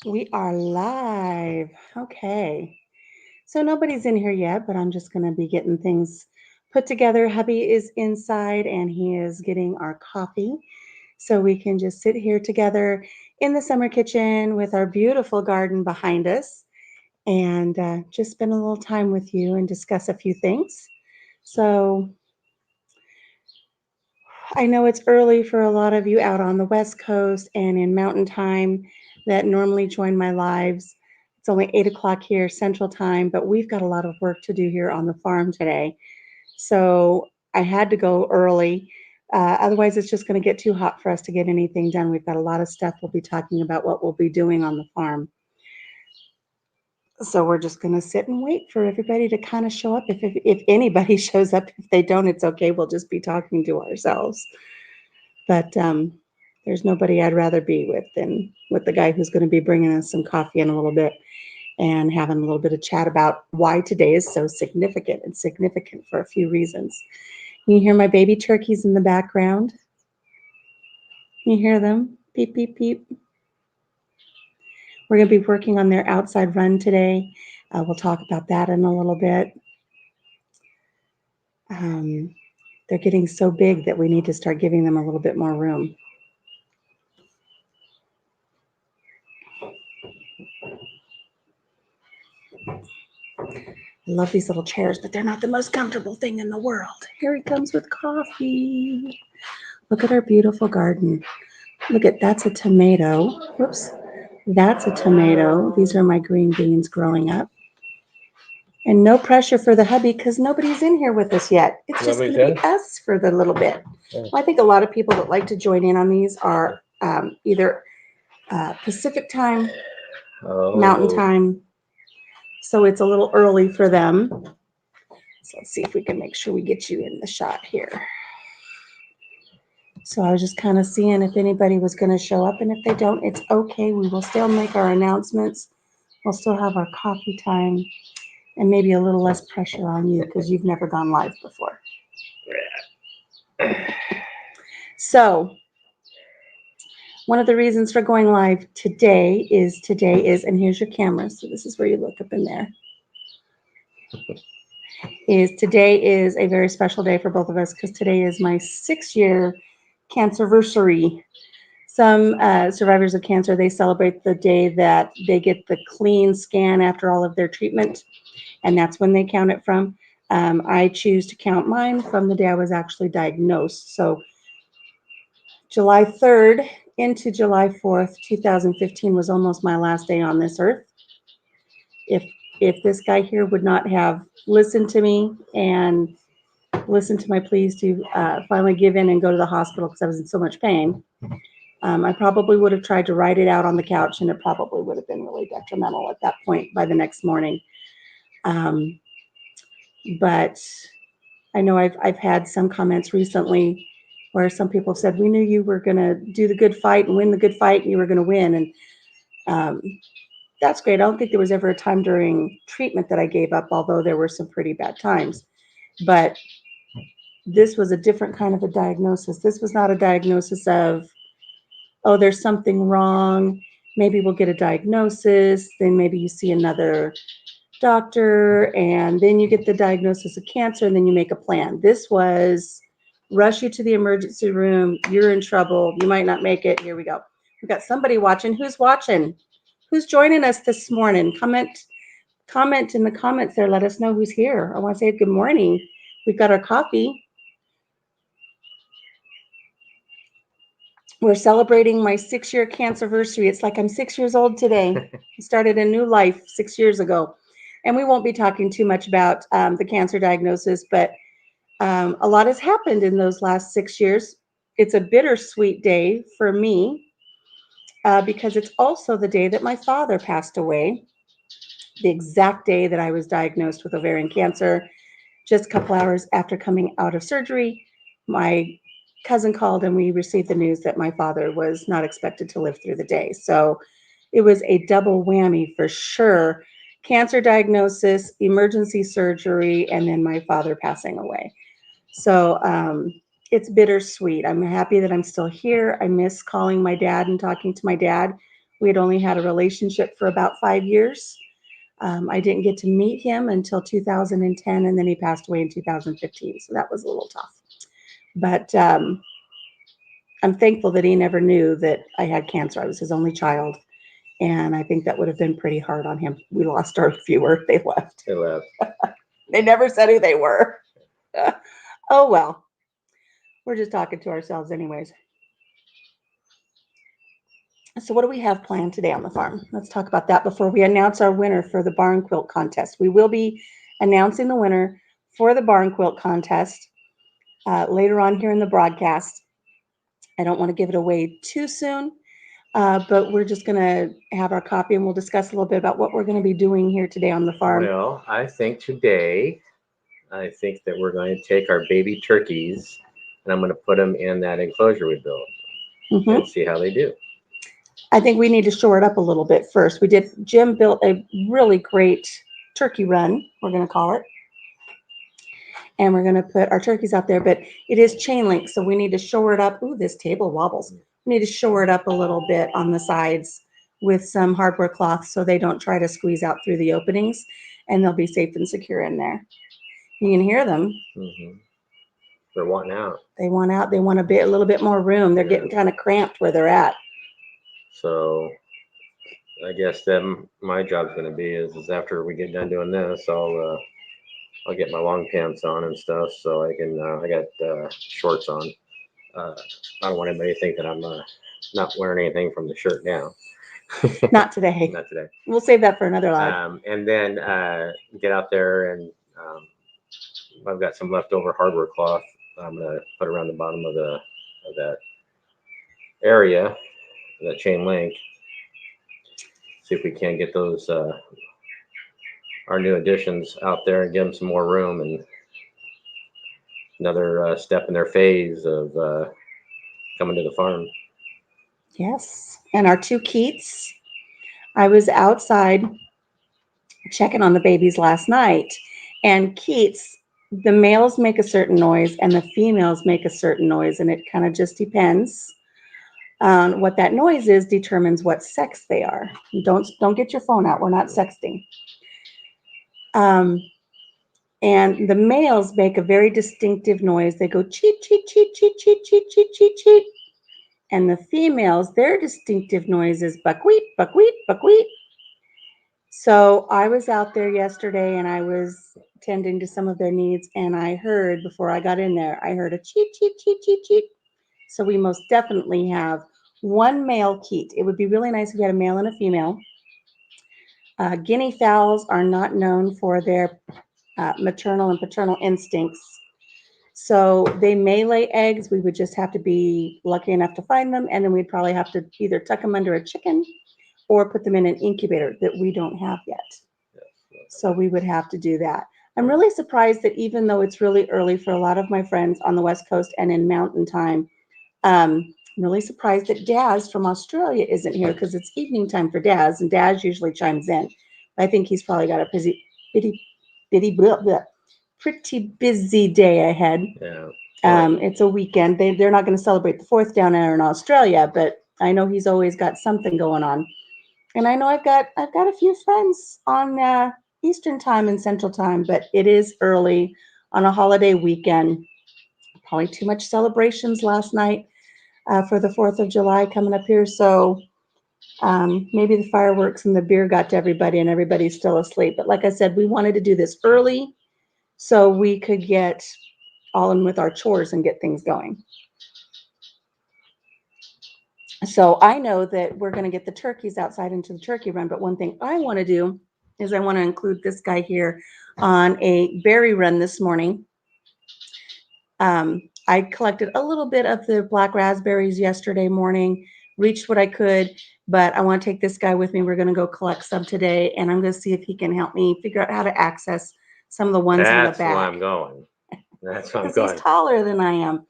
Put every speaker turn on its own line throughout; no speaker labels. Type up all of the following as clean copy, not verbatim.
We are live. Okay. So nobody's in here yet, but I'm just going to be getting things put together. Hubby is inside and he is getting our coffee. So we can just sit here together in the summer kitchen with our beautiful garden behind us and just spend a little time with you and discuss a few things. So I know it's early for a lot of you out on the West Coast and in Mountain Time that normally join my lives. It's only 8 o'clock here, Central Time, but we've got a lot of work to do here on the farm today. So I had to go early. Otherwise, it's just going to get too hot for us to get anything done. We've got a lot of stuff. We'll be talking about what we'll be doing on the farm. So we're just going to sit and wait for everybody to kind of show up. If anybody shows up, if they don't, it's okay. We'll just be talking to ourselves. But there's nobody I'd rather be with than with the guy who's going to be bringing us some coffee in a little bit and having a little bit of chat about why today is so significant and significant for a few reasons. You hear my baby turkeys in the background? You hear them? Peep, peep, peep. We're going to be working on their outside run today. We'll talk about that in a little bit. Um, they're getting so big that we need to start giving them a little bit more room. I love these little chairs, but they're not the most comfortable thing in the world. Here he comes with coffee. Look at our beautiful garden. Look at that's a tomato. Whoops. That's a tomato. These are my green beans growing up. And no pressure for the hubby because nobody's in here with us yet. It's just going to be us for the little bit. Well, I think a lot of people that like to join in on these are either Pacific time, Mountain time. So it's a little early for them. So let's see if we can make sure we get you in the shot here. So I was just kind of seeing if anybody was going to show up. And if they don't, it's okay. We will still make our announcements. We'll still have our coffee time and maybe a little less pressure on you because you've never gone live before. So one of the reasons for going live today is, and here's your camera. So this is where you look up in there. Today is a very special day for both of us because today is my 6-year Cancerversary. Some survivors of cancer, they celebrate the day that they get the clean scan after all of their treatment, and that's when they count it from. I choose to count mine from the day I was actually diagnosed. So July 3rd into July 4th, 2015 was almost my last day on this earth. If this guy here would not have listened to me and listened to my pleas to finally give in and go to the hospital because I was in so much pain, I probably would have tried to write it out on the couch, and it probably would have been really detrimental at that point by the next morning. But I know I've had some comments recently where some people have said, we knew you were going to do the good fight and win the good fight, and you were going to win. And that's great. I don't think there was ever a time during treatment that I gave up, although there were some pretty bad times. But this was a different kind of a diagnosis. This was not a diagnosis of, oh, there's something wrong. Maybe we'll get a diagnosis. Then maybe you see another doctor, and then you get the diagnosis of cancer, and then you make a plan. This was rush you to the emergency room. You're in trouble. You might not make it. Here we go. We've got somebody watching. Who's watching? Who's joining us this morning? Comment in the comments there. Let us know who's here. I want to say good morning. We've got our coffee. We're celebrating my 6-year Cancerversary. It's like I'm 6 years old today. I started a new life 6 years ago. And we won't be talking too much about the cancer diagnosis, but a lot has happened in those last 6 years. It's a bittersweet day for me because it's also the day that my father passed away, the exact day that I was diagnosed with ovarian cancer. Just a couple hours after coming out of surgery, my cousin called and we received the news that my father was not expected to live through the day. So it was a double whammy for sure. Cancer diagnosis, emergency surgery, and then my father passing away. So it's bittersweet. I'm happy that I'm still here. I miss calling my dad and talking to my dad. We had only had a relationship for about 5 years. I didn't get to meet him until 2010, and then he passed away in 2015. So that was a little tough. But I'm thankful that he never knew that I had cancer. I was his only child. And I think that would have been pretty hard on him. We lost our viewer. They left.
They left.
They never said who they were. Oh, well. We're just talking to ourselves, anyways. So, what do we have planned today on the farm? Let's talk about that before we announce our winner for the barn quilt contest. We will be announcing the winner for the barn quilt contest later on here in the broadcast. I don't want to give it away too soon, but we're just going to have our copy and we'll discuss a little bit about what we're going to be doing here today on the farm.
Well, I think that we're going to take our baby turkeys and I'm going to put them in that enclosure we built and see how they do.
I think we need to shore it up a little bit first. Jim built a really great turkey run, we're going to call it. And we're going to put our turkeys out there, but it is chain link, so we need to shore it up. Ooh, this table wobbles. We need to shore it up a little bit on the sides with some hardware cloth so they don't try to squeeze out through the openings, and they'll be safe and secure in there. You can hear them.
Mm-hmm. They're wanting out.
They want out. They want a little bit more room. They're getting kind of cramped where they're at.
So I guess then my job's going to be is after we get done doing this, I'll get my long pants on and stuff so I can. I got shorts on. I don't want anybody to think that I'm not wearing anything from the shirt now.
Not today.
Not today.
We'll save that for another live.
And then get out there and I've got some leftover hardware cloth. I'm gonna put around the bottom of that area, that chain link. See if we can get those our new additions out there and give them some more room and another step in their phase of coming to the farm.
Yes, and our two Keats. I was outside checking on the babies last night, and Keats, the males make a certain noise and the females make a certain noise, and it kind of just depends on what that noise is. Determines what sex they are. Don't get your phone out. We're not sexting. And the males make a very distinctive noise. They go cheat, cheat, cheat, cheat, cheat, cheat, cheat, cheat, cheat. And the females, their distinctive noise is buckwheat, buckwheat, buckwheat. So I was out there yesterday and I was tending to some of their needs, and I heard, before I got in there, I heard a cheat, cheat, cheat, cheat, cheat. So we most definitely have one male Keat. It would be really nice if we had a male and a female. Guinea fowls are not known for their maternal and paternal instincts. So they may lay eggs. We would just have to be lucky enough to find them, and then we'd probably have to either tuck them under a chicken or put them in an incubator that we don't have yet. So we would have to do that. I'm really surprised that even though it's really early for a lot of my friends on the West Coast and in mountain time, I'm really surprised that Daz from Australia isn't here because it's evening time for Daz, and Daz usually chimes in. I think he's probably got a pretty busy day ahead.
Yeah.
It's a weekend. They're not going to celebrate the 4th down there in Australia, but I know he's always got something going on. And I know I've got a few friends on Eastern time and Central time, but it is early on a holiday weekend. Probably too much celebrations last night for the 4th of July coming up here. So maybe the fireworks and the beer got to everybody and everybody's still asleep. But like I said, we wanted to do this early so we could get all in with our chores and get things going. So I know that we're going to get the turkeys outside into the turkey run, but one thing I want to do is I want to include this guy here on a berry run this morning. I collected a little bit of the black raspberries yesterday morning, reached what I could, but I want to take this guy with me. We're going to go collect some today, and I'm going to see if he can help me figure out how to access some of the ones in the back.
That's why I'm going. That's why I'm going.
He's taller than I am.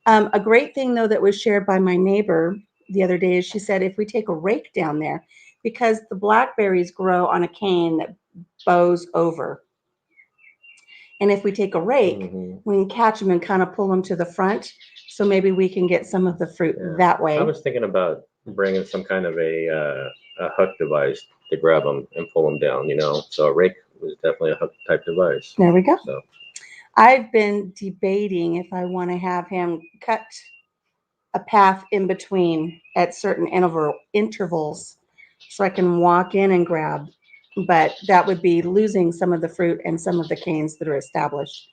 A great thing, though, that was shared by my neighbor the other day is she said if we take a rake down there, because the blackberries grow on a cane that bows over. And if we take a rake,
Mm-hmm.
we can catch them and kind of pull them to the front. So maybe we can get some of the fruit
Yeah.
that way.
I was thinking about bringing some kind of a hook device to grab them and pull them down. So a rake was definitely a hook type device.
There we go.
So
I've been debating if I want to have him cut a path in between at certain intervals so I can walk in and grab. But that would be losing some of the fruit and some of the canes that are established.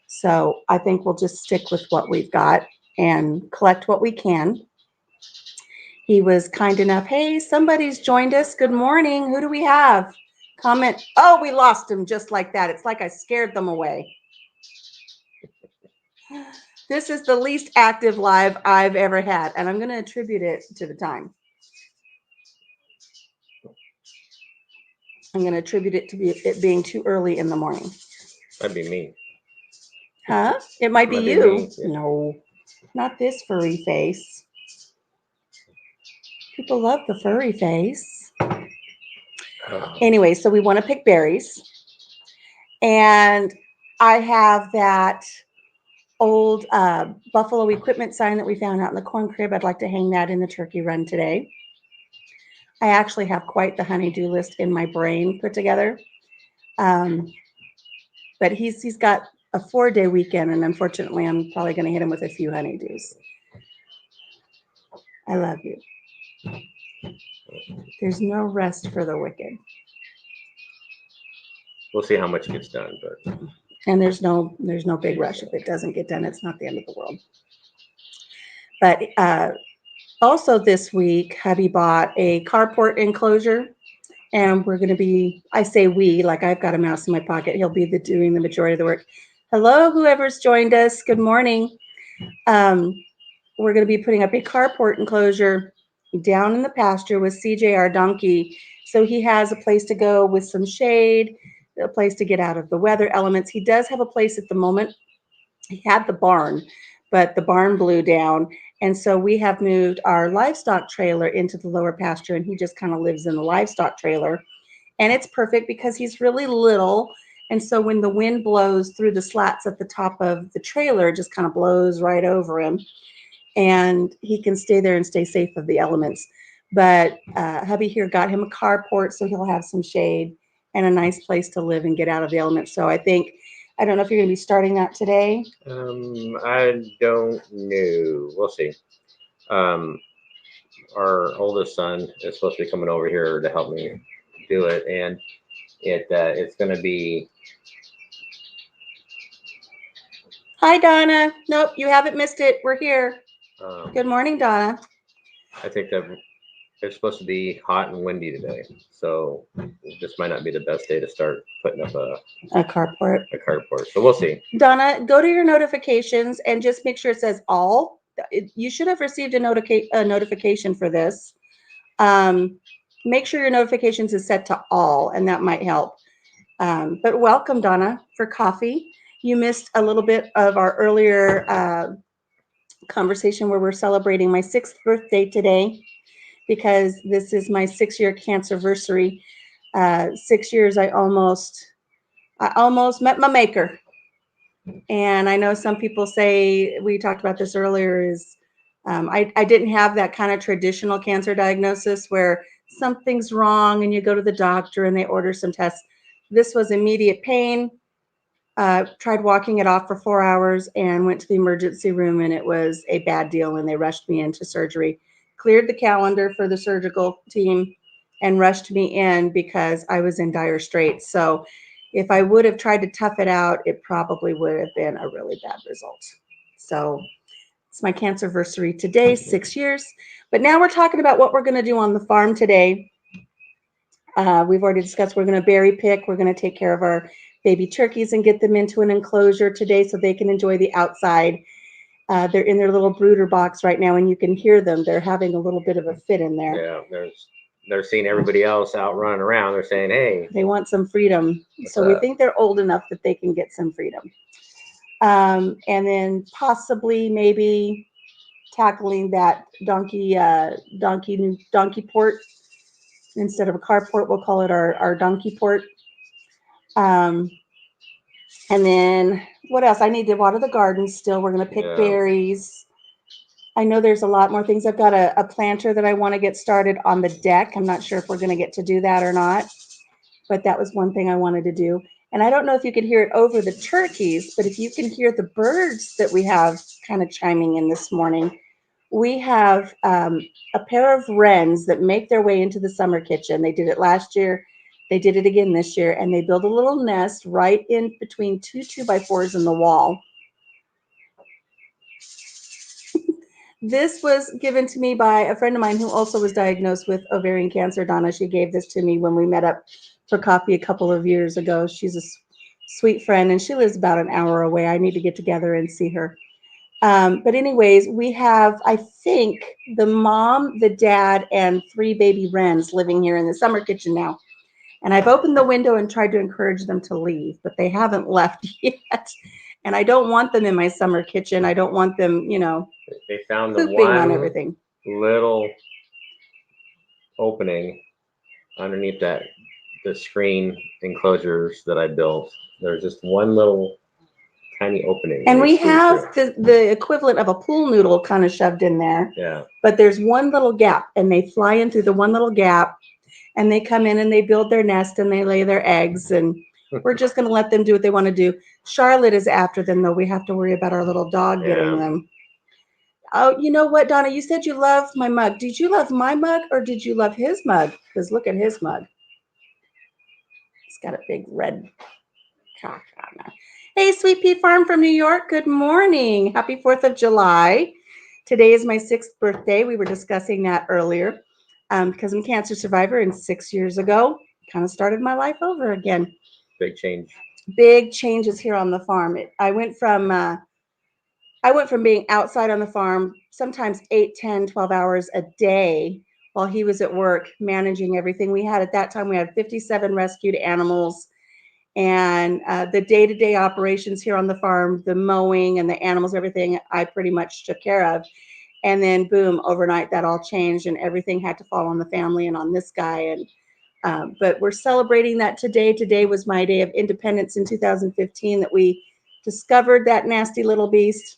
So I think we'll just stick with what we've got and collect what we can. He was kind enough. Hey, somebody's joined us. Good morning. Who do we have? Comment. Oh, we lost him just like that. It's like I scared them away. This is the least active live I've ever had, and I'm going to attribute it to the time. I'm going to attribute it to it being too early in the morning.
that'd be me.
Huh? It might be
Might be
you.
me, yeah.
No, not this furry face. People love the furry face.
Oh.
Anyway, so we want to pick berries. And I have that old Buffalo equipment sign that we found out in the corn crib. I'd like to hang that in the turkey run today. I actually have quite the honeydew list in my brain put together. But he's got a 4-day weekend, and unfortunately, I'm probably going to hit him with a few honeydews. I love you. There's no rest for the wicked.
We'll see how much gets done, but
And there's no big rush. If it doesn't get done, it's not the end of the world. But also this week, hubby bought a carport enclosure, and we're going to be, I say we, like I've got a mouse in my pocket. He'll be doing the majority of the work. Hello, whoever's joined us. Good morning. We're going to be putting up a carport enclosure down in the pasture with CJ, our donkey. So he has a place to go with some shade, a place to get out of the weather elements. He does have a place at the moment. He had the barn, but the barn blew down. And so we have moved our livestock trailer into the lower pasture, and he just kind of lives in the livestock trailer. And it's perfect because he's really little. And so when the wind blows through the slats at the top of the trailer, it just kind of blows right over him. And he can stay there and stay safe of the elements. But hubby here got him a carport, so he'll have some shade and a nice place to live and get out of the elements. So I don't know if you're going to be starting that today.
I don't know. We'll see. Our oldest son is supposed to be coming over here to help me do it, and it's going to be.
Hi, Donna. Nope, you haven't missed it. We're here. Good morning, Donna.
I think that it's supposed to be hot and windy today, so this might not be the best day to start putting up a
carport.
So we'll see.
Donna, go to your notifications and just make sure it says all. You should have received a notification for this. Make sure your notifications is set to all, and that might help. But welcome, Donna, for coffee. You missed a little bit of our earlier conversation where we're celebrating my 6th birthday today, because this is my 6-year Cancerversary. 6 years, I almost met my maker. And I know some people say, we talked about this earlier, is I didn't have that kind of traditional cancer diagnosis where something's wrong and you go to the doctor and they order some tests. This was immediate pain. Tried walking it off for 4 hours and went to the emergency room, and it was a bad deal, and they rushed me into surgery. Cleared the calendar for the surgical team and rushed me in because I was in dire straits. So if I would have tried to tough it out, it probably would have been a really bad result. So it's my Cancerversary today, 6 years. But now we're talking about what we're going to do on the farm today. We've already discussed we're going to berry pick. We're going to take care of our baby turkeys and get them into an enclosure today so they can enjoy the outside. They're in their little brooder box right now, and you can hear them. They're having a little bit of a fit in there.
Yeah, they're seeing everybody else out running around. They're saying, "Hey,
they want some freedom." So we think they're old enough that they can get some freedom. And then possibly maybe tackling that donkey port. Instead of a carport, we'll call it our donkey port. And And then what else? I need to water the garden still. We're going to pick berries. I know there's a lot more things. I've got a planter that I want to get started on the deck. I'm not sure if we're going to get to do that or not, but that was one thing I wanted to do. And I don't know if you could hear it over the turkeys, but if you can hear the birds that we have kind of chiming in this morning, we have a pair of wrens that make their way into the summer kitchen. They did it last year. They did it again this year, and they build a little nest right in between two 2x4s in the wall. This was given to me by a friend of mine who also was diagnosed with ovarian cancer, Donna. She gave this to me when we met up for coffee a couple of years ago. She's a sweet friend, and she lives about an hour away. I need to get together and see her. But anyways, we have, I think, the mom, the dad, and 3 baby wrens living here in the summer kitchen now. And I've opened the window and tried to encourage them to leave, but they haven't left yet. And I don't want them in my summer kitchen. I don't want them,
They found the
pooping on
one
everything.
little opening underneath the screen enclosures that I built. There's just one little tiny opening.
And we have the equivalent of a pool noodle kind of shoved in there.
Yeah.
But there's one little gap, and they fly in through the one little gap, and they come in and they build their nest and they lay their eggs, and we're just going to let them do what they want to do. Charlotte is after them, though. We have to worry about our little dog getting them. Oh, you know what, Donna? You said you love my mug. Did you love my mug or did you love his mug? Because look at his mug. It's got a big red cock on there. Hey, Sweet Pea Farm from New York. Good morning. Happy 4th of July. Today is my 6th birthday. We were discussing that earlier because I'm a cancer survivor, and 6 years ago, kind of started my life over again.
Big change.
Big changes here on the farm. I went from being outside on the farm, sometimes 8, 10, 12 hours a day while he was at work managing everything. We had, at that time, we had 57 rescued animals, and the day-to-day operations here on the farm, the mowing and the animals, everything I pretty much took care of. And then boom, overnight that all changed and everything had to fall on the family and on this guy. And but we're celebrating that today. Today was my day of independence in 2015 that we discovered that nasty little beast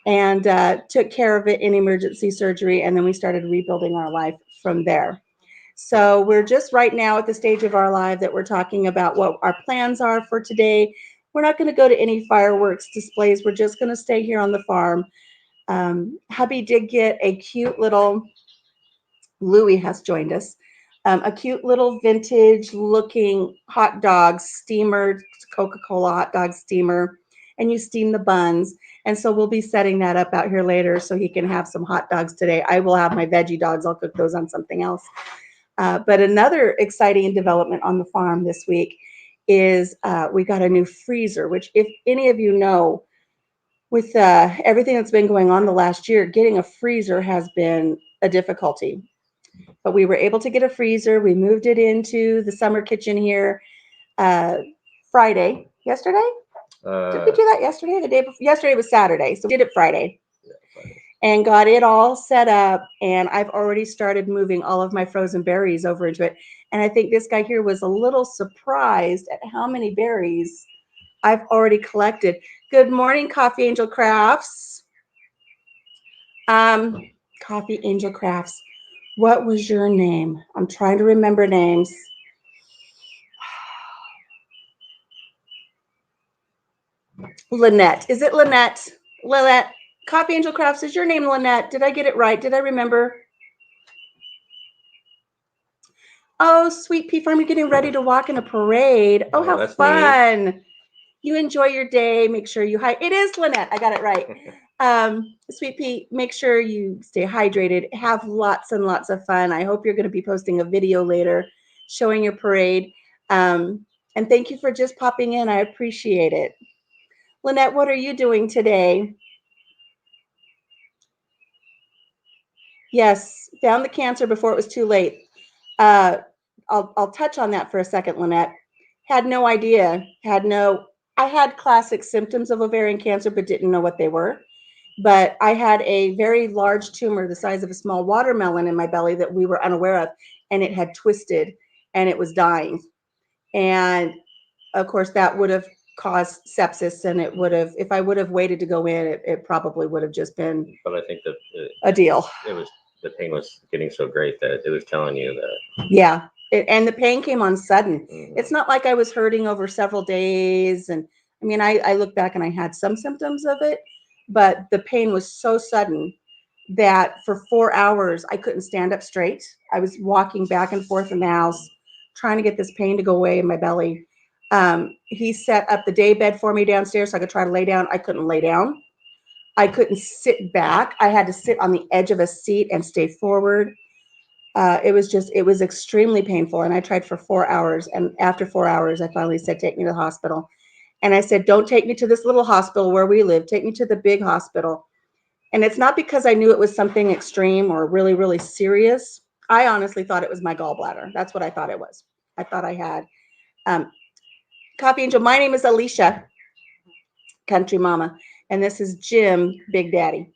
and took care of it in emergency surgery. And then we started rebuilding our life from there. So we're just right now at the stage of our life that we're talking about what our plans are for today. We're not going to go to any fireworks displays. We're just going to stay here on the farm. Hubby did get a cute little, Louie has joined us, a cute little vintage looking hot dog steamer, Coca-Cola hot dog steamer, and you steam the buns. And so we'll be setting that up out here later so he can have some hot dogs today. I will have my veggie dogs. I'll cook those on something else. But another exciting development on the farm this week is we got a new freezer, which if any of you know, with everything that's been going on the last year, getting a freezer has been a difficulty. But we were able to get a freezer. We moved it into the summer kitchen here Friday. Yesterday? Did we do that yesterday? The day before? Yesterday was Saturday, so we did it Friday.
Yeah, Friday.
And got it all set up. And I've already started moving all of my frozen berries over into it. And I think this guy here was a little surprised at how many berries I've already collected. Good morning, Coffee Angel Crafts. Coffee Angel Crafts. What was your name? I'm trying to remember names. Lynette. Is it Lynette? Lynette. Coffee Angel Crafts. Is your name Lynette? Did I get it right? Did I remember? Oh, Sweet Pea Farm, you're getting ready to walk in a parade. Oh, how fun. Neat. You enjoy your day. Make sure you It is Lynette. I got it right. Sweet Pea, make sure you stay hydrated. Have lots and lots of fun. I hope you're going to be posting a video later showing your parade. And thank you for just popping in. I appreciate it. Lynette, what are you doing today? Yes, found the cancer before it was too late. I'll touch on that for a second, Lynette. Had no idea. I had classic symptoms of ovarian cancer, but didn't know what they were. But I had a very large tumor the size of a small watermelon in my belly that we were unaware of, and it had twisted and it was dying. And of course, that would have cause sepsis, and it would have, if I would have waited to go in, it probably would have just been
But I think that
a deal.
it was the pain was getting so great that it was telling you that.
Yeah. And the pain came on sudden.
Mhm.
It's not like I was hurting over several days. And I mean, I look back and I had some symptoms of it, but the pain was so sudden that for 4 hours I couldn't stand up straight. I was walking back and forth in the house trying to get this pain to go away in my belly. He set up the day bed for me downstairs so I could try to lay down. I couldn't lay down. I couldn't sit back. I had to sit on the edge of a seat and stay forward. It was extremely painful. And I tried for 4 hours. And after 4 hours, I finally said, take me to the hospital. And I said, don't take me to this little hospital where we live. Take me to the big hospital. And it's not because I knew it was something extreme or really, really serious. I honestly thought it was my gallbladder. That's what I thought it was. I thought I had Coffee Angel. My name is Alicia, Country Mama. And this is Jim, Big Daddy.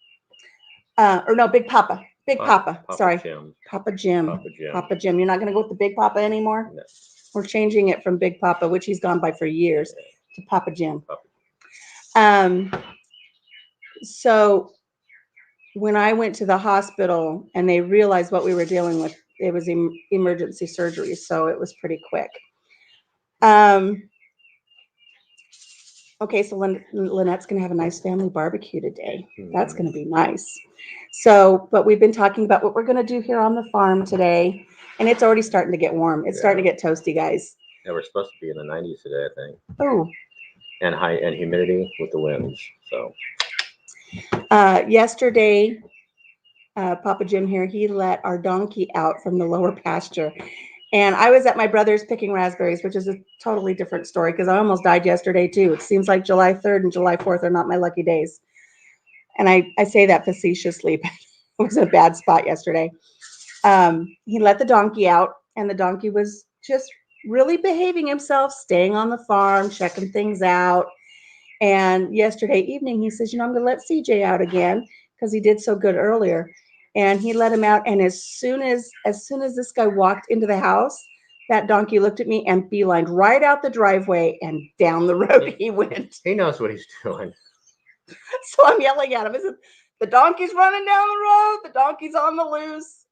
Or no, Big Papa. Big Papa. Sorry.
Jim.
Papa Jim.
Papa Jim.
Papa Jim. You're not going to go with the Big Papa anymore?
No.
We're changing it from Big Papa, which he's gone by for years, to Papa Jim.
Papa.
So when I went to the hospital and they realized what we were dealing with, it was emergency surgery. So it was pretty quick. Okay, so Lynette's going to have a nice family barbecue today. That's going to be nice. So, but we've been talking about what we're going to do here on the farm today, and it's already starting to get warm. It's starting to get toasty, guys.
Yeah, we're supposed to be in the 90s today, I think.
Oh.
And high and humidity with the winds. So.
Yesterday, Papa Jim here, he let our donkey out from the lower pasture. And I was at my brother's picking raspberries, which is a totally different story because I almost died yesterday too. It seems like July 3rd and July 4th are not my lucky days. And I say that facetiously, but it was a bad spot yesterday. He let the donkey out, and the donkey was just really behaving himself, staying on the farm, checking things out. And yesterday evening, he says, I'm going to let CJ out again because he did so good earlier. And he let him out. And as soon as this guy walked into the house, that donkey looked at me and beelined right out the driveway and down the road he went.
He knows what he's doing.
So I'm yelling at him. I said, the donkey's running down the road. The donkey's on the loose.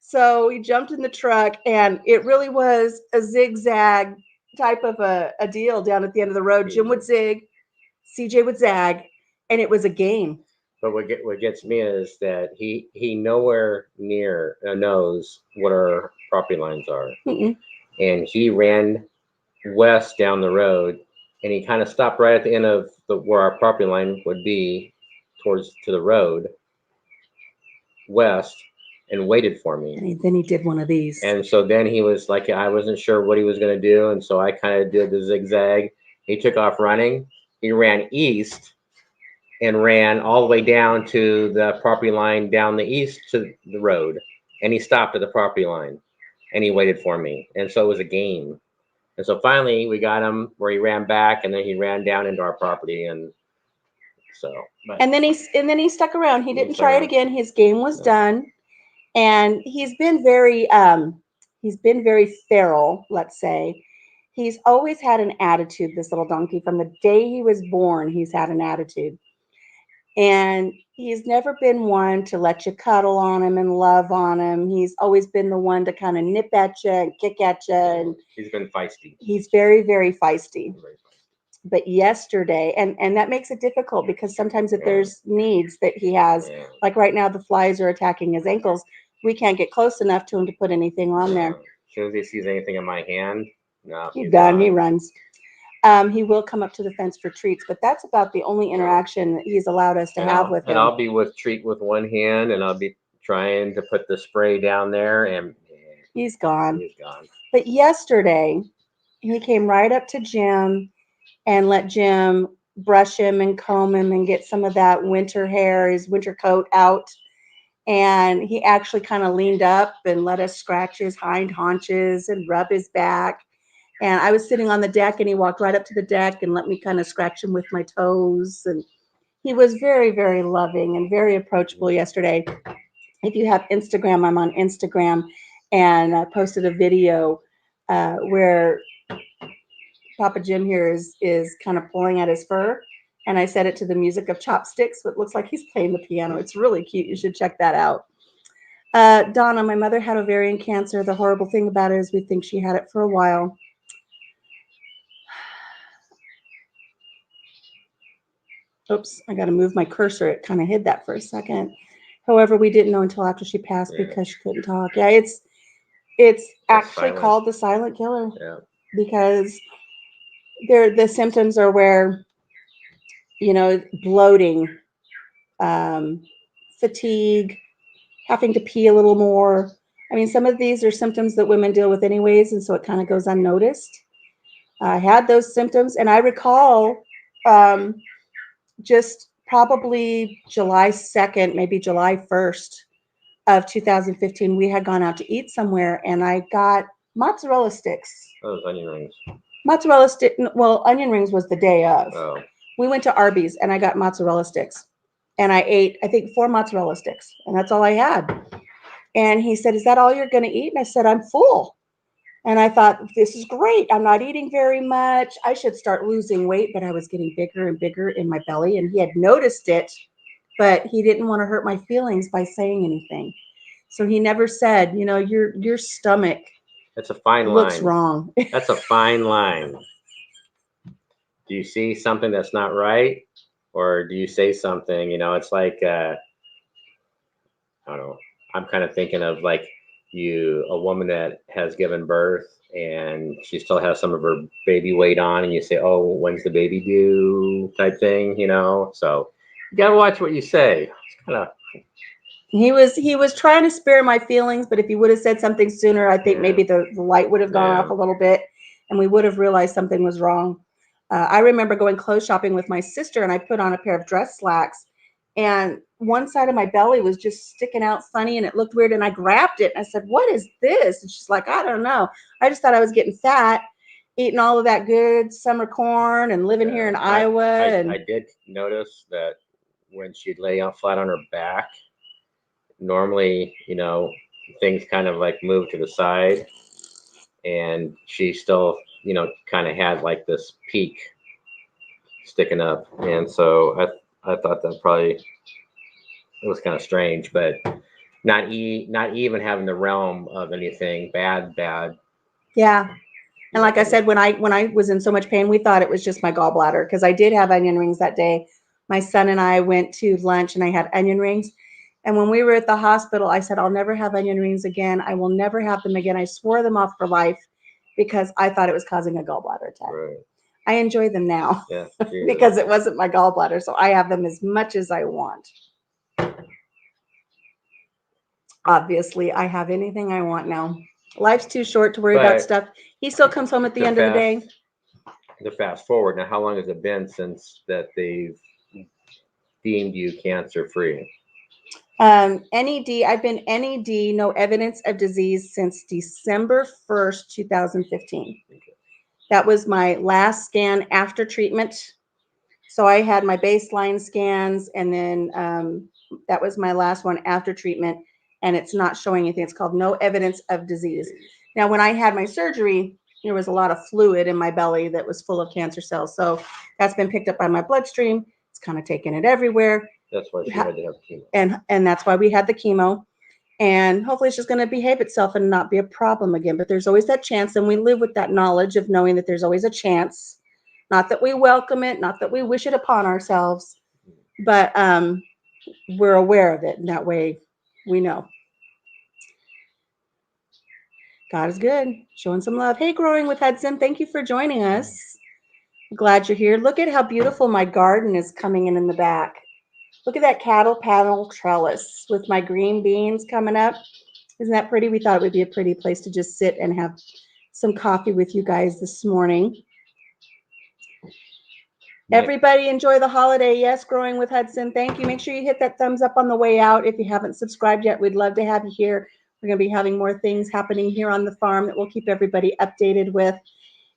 So he jumped in the truck, and it really was a zigzag type of a deal down at the end of the road. Jim would zig, CJ would zag, and it was a game.
But what gets me is that he nowhere near knows what our property lines are. And he ran west down the road, and he kind of stopped right at the end of where our property line would be to the road west, and waited for me.
And then he did one of these.
And so then he was like, I wasn't sure what he was going to do, and so I kind of did the zigzag. He took off running. He ran east and ran all the way down to the property line down the east to the road. And he stopped at the property line, and he waited for me. And so it was a game. And so finally we got him where he ran back, and then he ran down into our property. And so,
and then he stuck around. He didn't try it again. His game was done. And he's been very feral, let's say. He's always had an attitude, this little donkey. From the day he was born, he's had an attitude. And he's never been one to let you cuddle on him and love on him. He's always been the one to kind of nip at you and kick at you. And
he's been feisty.
He's very, very feisty. But yesterday, and that makes it difficult because sometimes if there's needs that he has, like right now the flies are attacking his ankles, we can't get close enough to him to put anything on there.
As soon as he sees anything in my hand, no,
he's done. He runs. He will come up to the fence for treats, but that's about the only interaction that he's allowed us to have with him.
And I'll be with treat with one hand, and I'll be trying to put the spray down there, and
he's gone.
He's gone.
But yesterday, he came right up to Jim and let Jim brush him and comb him and get some of that winter hair, his winter coat out. And he actually kind of leaned up and let us scratch his hind haunches and rub his back. And I was sitting on the deck, and he walked right up to the deck and let me kind of scratch him with my toes. And he was very, very loving and very approachable yesterday. If you have Instagram, I'm on Instagram, and I posted a video where Papa Jim here is kind of pulling at his fur, and I set it to the music of chopsticks, so it looks like he's playing the piano. It's really cute. You should check that out. Donna, my mother had ovarian cancer. The horrible thing about it is we think she had it for a while. Oops, I got to move my cursor. It kind of hid that for a second. However, we didn't know until after she passed because she couldn't talk. Yeah, it's actually called the silent killer.
Yeah.
Because the symptoms are where, bloating, fatigue, having to pee a little more. I mean, some of these are symptoms that women deal with anyways, and so it kind of goes unnoticed. I had those symptoms, and I recall um, just probably July 2nd, maybe July 1st of 2015, we had gone out to eat somewhere, and I got mozzarella sticks.
Those onion rings.
Mozzarella stick. Well, onion rings was the day of.
Oh.
We went to Arby's, and I got mozzarella sticks, and I ate, I think, 4 mozzarella sticks, and that's all I had. And he said, "Is that all you're going to eat?" And I said, "I'm full." And I thought, this is great. I'm not eating very much. I should start losing weight, but I was getting bigger and bigger in my belly, and he had noticed it, but he didn't want to hurt my feelings by saying anything. So he never said, your stomach.
That's a fine line.
Looks wrong.
That's a fine line. Do you see something that's not right, or do you say something? It's like I don't know. I'm kind of thinking of like a woman that has given birth and she still has some of her baby weight on, and you say, "Oh, when's the baby due?" type thing. So you gotta watch what you say. It's kind of.
He was trying to spare my feelings, but if he would have said something sooner, I think maybe the light would have gone off a little bit, and we would have realized something was wrong. I remember going clothes shopping with my sister, and I put on a pair of dress slacks, and one side of my belly was just sticking out funny, and it looked weird, and I grabbed it, and I said, "What is this?" And she's like, "I don't know. I just thought I was getting fat, eating all of that good summer corn and living here in Iowa."
I did notice that when she'd lay out flat on her back, normally, things kind of like move to the side, and she still, kind of had like this peak sticking up, and so I thought that probably it was kind of strange, but not even having the realm of anything bad.
Yeah. And like I said, when I was in so much pain, we thought it was just my gallbladder, because I did have onion rings that day. My son and I went to lunch, and I had onion rings. And when we were at the hospital, I said, "I'll never have onion rings again. I will never have them again." I swore them off for life because I thought it was causing a gallbladder attack.
Right.
I enjoy them now because it wasn't my gallbladder. So I have them as much as I want. Obviously, I have anything I want now. Life's too short to worry about stuff. He still comes home at the end of the day.
To fast forward, now how long has it been since that they've deemed you cancer free?
NED, I've been NED, no evidence of disease, since December 1st, 2015. Okay. That was my last scan after treatment. So I had my baseline scans, and then that was my last one after treatment, and it's not showing anything. It's called no evidence of disease. Now, when I had my surgery, there was a lot of fluid in my belly that was full of cancer cells. So that's been picked up by my bloodstream. It's kind of taken it everywhere.
That's why she had to have chemo.
And that's why we had the chemo. And hopefully it's just going to behave itself and not be a problem again. But there's always that chance, and we live with that knowledge of knowing that there's always a chance. Not that we welcome it, not that we wish it upon ourselves, but we're aware of it, and that way we know. God is good. Showing some love. Hey, Growing with Hudson, thank you for joining us. Glad you're here. Look at how beautiful my garden is coming in the back. Look at that cattle panel trellis with my green beans coming up. Isn't that pretty? We thought it would be a pretty place to just sit and have some coffee with you guys this morning. Everybody enjoy the holiday. Yes, Growing with Hudson. Thank you. Make sure you hit that thumbs up on the way out. If you haven't subscribed yet, we'd love to have you here. We're going to be having more things happening here on the farm that we'll keep everybody updated with.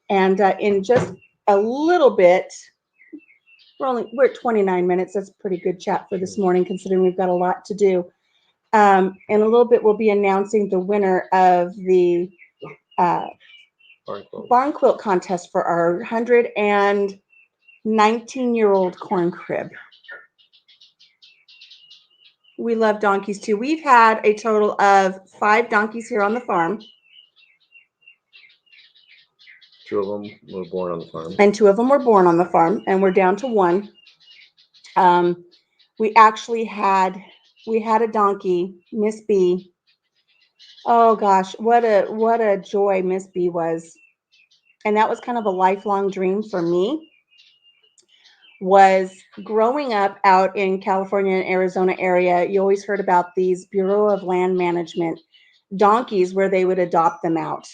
And in just a little bit, we're at 29 minutes. That's a pretty good chat for this morning, considering we've got a lot to do. In a little bit, we'll be announcing the winner of the
Barn quilt.
barn quilt contest for our 119-year-old corn crib. We love donkeys too. We've had a total of 5 donkeys here on the farm,
2 of them were born on the farm.
and 2 of them were born on the farm, and we're down to 1. Um, we actually had a donkey, Miss B. Oh gosh, what a joy Miss B was. And that was kind of a lifelong dream for me, was growing up out in California and Arizona area. You always heard about these Bureau of Land Management donkeys where they would adopt them out.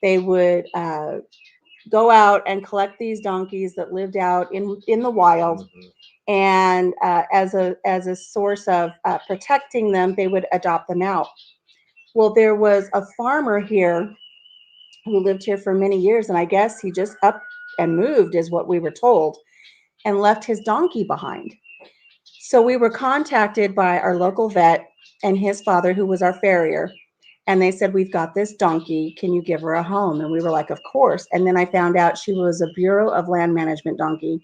They would go out and collect these donkeys that lived out in the wild, and as a source of protecting them, they would adopt them out. Well, there was a farmer here who lived here for many years, and I guess he just up and moved, is what we were told, and left his donkey behind. So we were contacted by our local vet and his father, who was our farrier, and they said, "We've got this donkey. Can you give her a home?" And we were like, "Of course." And then I found out she was a Bureau of Land Management donkey.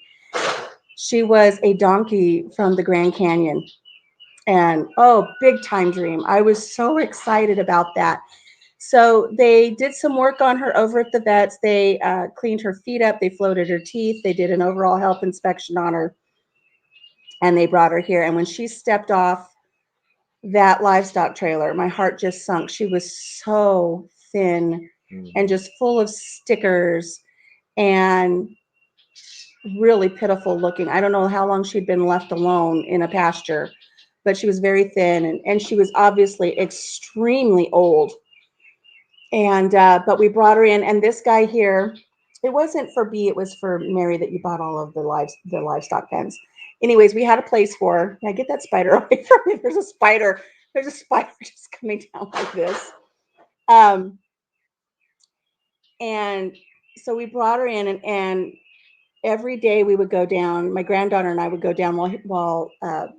She was a donkey from the Grand Canyon. And oh, big time dream. I was so excited about that. So they did some work on her over at the vets. They cleaned her feet up. They floated her teeth. They did an overall health inspection on her, and they brought her here. And when she stepped off that livestock trailer, my heart just sunk. She was so thin and just full of stickers and really pitiful looking. I don't know how long she'd been left alone in a pasture, but she was very thin, and she was obviously extremely old. And but we brought her in, and this guy here, it wasn't for B, it was for Mary that you bought all of the livestock pens. Anyways, we had a place for her. Now get that spider away from me. There's a spider. There's a spider just coming down like this. Um, and so we brought her in, and every day we would go down. My granddaughter and I would go down while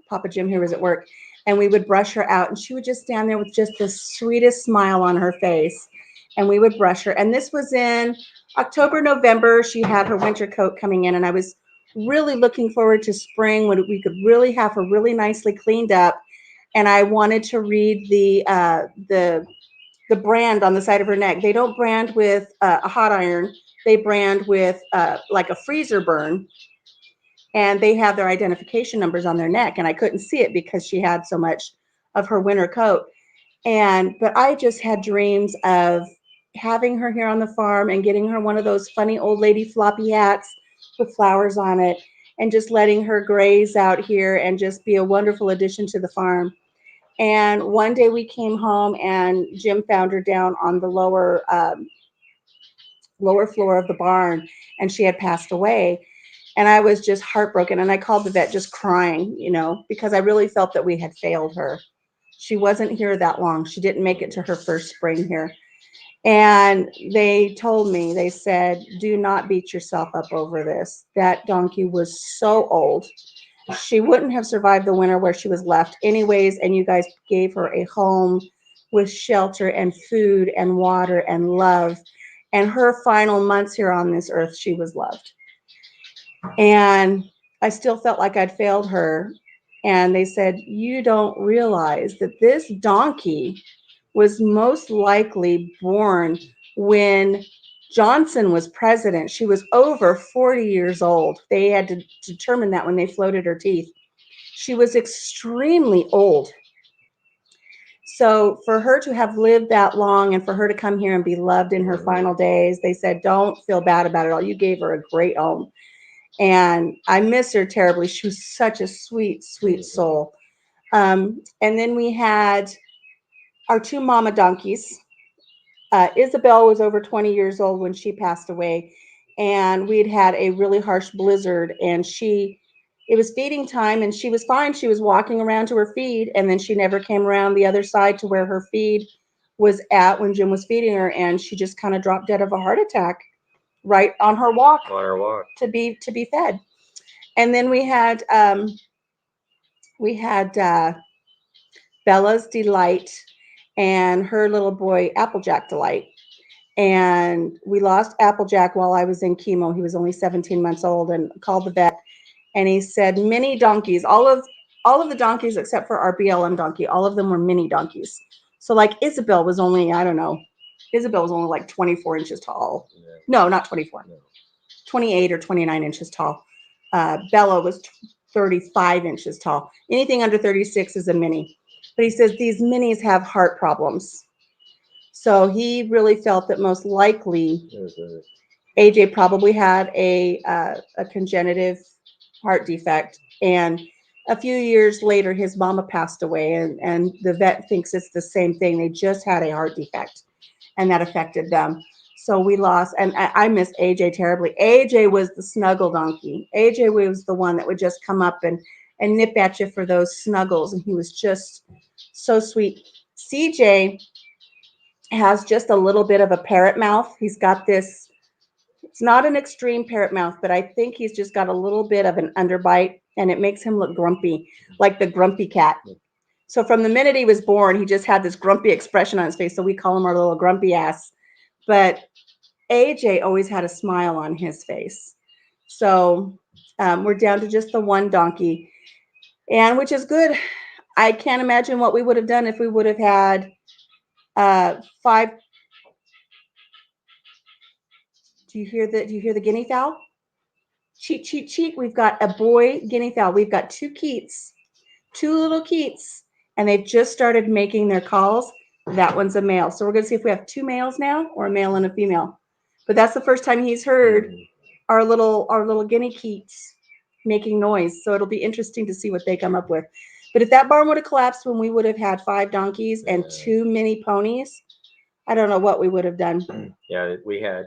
Papa Jim here was at work, and we would brush her out, and she would just stand there with just the sweetest smile on her face, and we would brush her. And this was in October, November. She had her winter coat coming in, and I was really looking forward to spring when we could really have her really nicely cleaned up. And I wanted to read the brand on the side of her neck. They don't brand with a hot iron. They brand with like a freezer burn, and they have their identification numbers on their neck. And I couldn't see it because she had so much of her winter coat. But I just had dreams of having her here on the farm and getting her one of those funny old lady floppy hats with flowers on it, and just letting her graze out here and just be a wonderful addition to the farm. And one day we came home, and Jim found her down on the lower floor of the barn, and she had passed away. And I was just heartbroken. And I called the vet just crying, because I really felt that we had failed her. She wasn't here that long. She didn't make it to her first spring here. And they told me, they said, "Do not beat yourself up over this. That donkey was so old. She wouldn't have survived the winter where she was left anyways, and you guys gave her a home with shelter and food and water and love. And her final months here on this earth, she was loved." And I still felt like I'd failed her. And they said, "You don't realize that this donkey was most likely born when Johnson was president. She was over 40 years old. They had to determine that when they floated her teeth. She was extremely old. So for her to have lived that long and for her to come here and be loved in her final days, they said, "Don't feel bad about it all. You gave her a great home." And I miss her terribly. She was such a sweet, sweet soul. And then we had our 2 mama donkeys. Isabel was over 20 years old when she passed away, and we'd had a really harsh blizzard, and it was feeding time, and she was fine. She was walking around to her feed, and then she never came around the other side to where her feed was at when Jim was feeding her, and she just kind of dropped dead of a heart attack right on her walk
On our walk.
to be fed. And then we had Bella's Delight and her little boy Applejack Delight. And we lost Applejack while I was in chemo. He was only 17 months old, and called the vet, and he said mini donkeys, all of the donkeys except for our BLM donkey, all of them were mini donkeys. So like Isabel was only, I don't know, Isabel was only like 24 inches tall.
Yeah.
No, not 24.
No.
28 or 29 inches tall. Bella was 35 inches tall. Anything under 36 is a mini. But he says these minis have heart problems. So he really felt that most likely AJ probably had a congenitive heart defect. And a few years later, his mama passed away, and the vet thinks it's the same thing. They just had a heart defect, and that affected them. So we lost, and I miss AJ terribly. AJ was the snuggle donkey. AJ was the one that would just come up and nip at you for those snuggles, and he was just so sweet. CJ has just a little bit of a parrot mouth. He's got this, it's not an extreme parrot mouth, but I think he's just got a little bit of an underbite, and it makes him look grumpy, like the grumpy cat. So from the minute he was born, he just had this grumpy expression on his face. So we call him our little grumpy ass. But AJ always had a smile on his face. So we're down to just the one donkey, and which is good. I can't imagine what we would have done if we would have had five. Do you hear the guinea fowl? Cheat, cheat, cheat. We've got a boy guinea fowl. We've got two Keats, two little Keats, and they've just started making their calls. That one's a male. So we're going to see if we have two males now, or a male and a female. But that's the first time he's heard our little guinea Keats making noise. So it'll be interesting to see what they come up with. But if that barn would have collapsed when we would have had 5 donkeys and 2 mini ponies, I don't know what we would have done.
Yeah, we had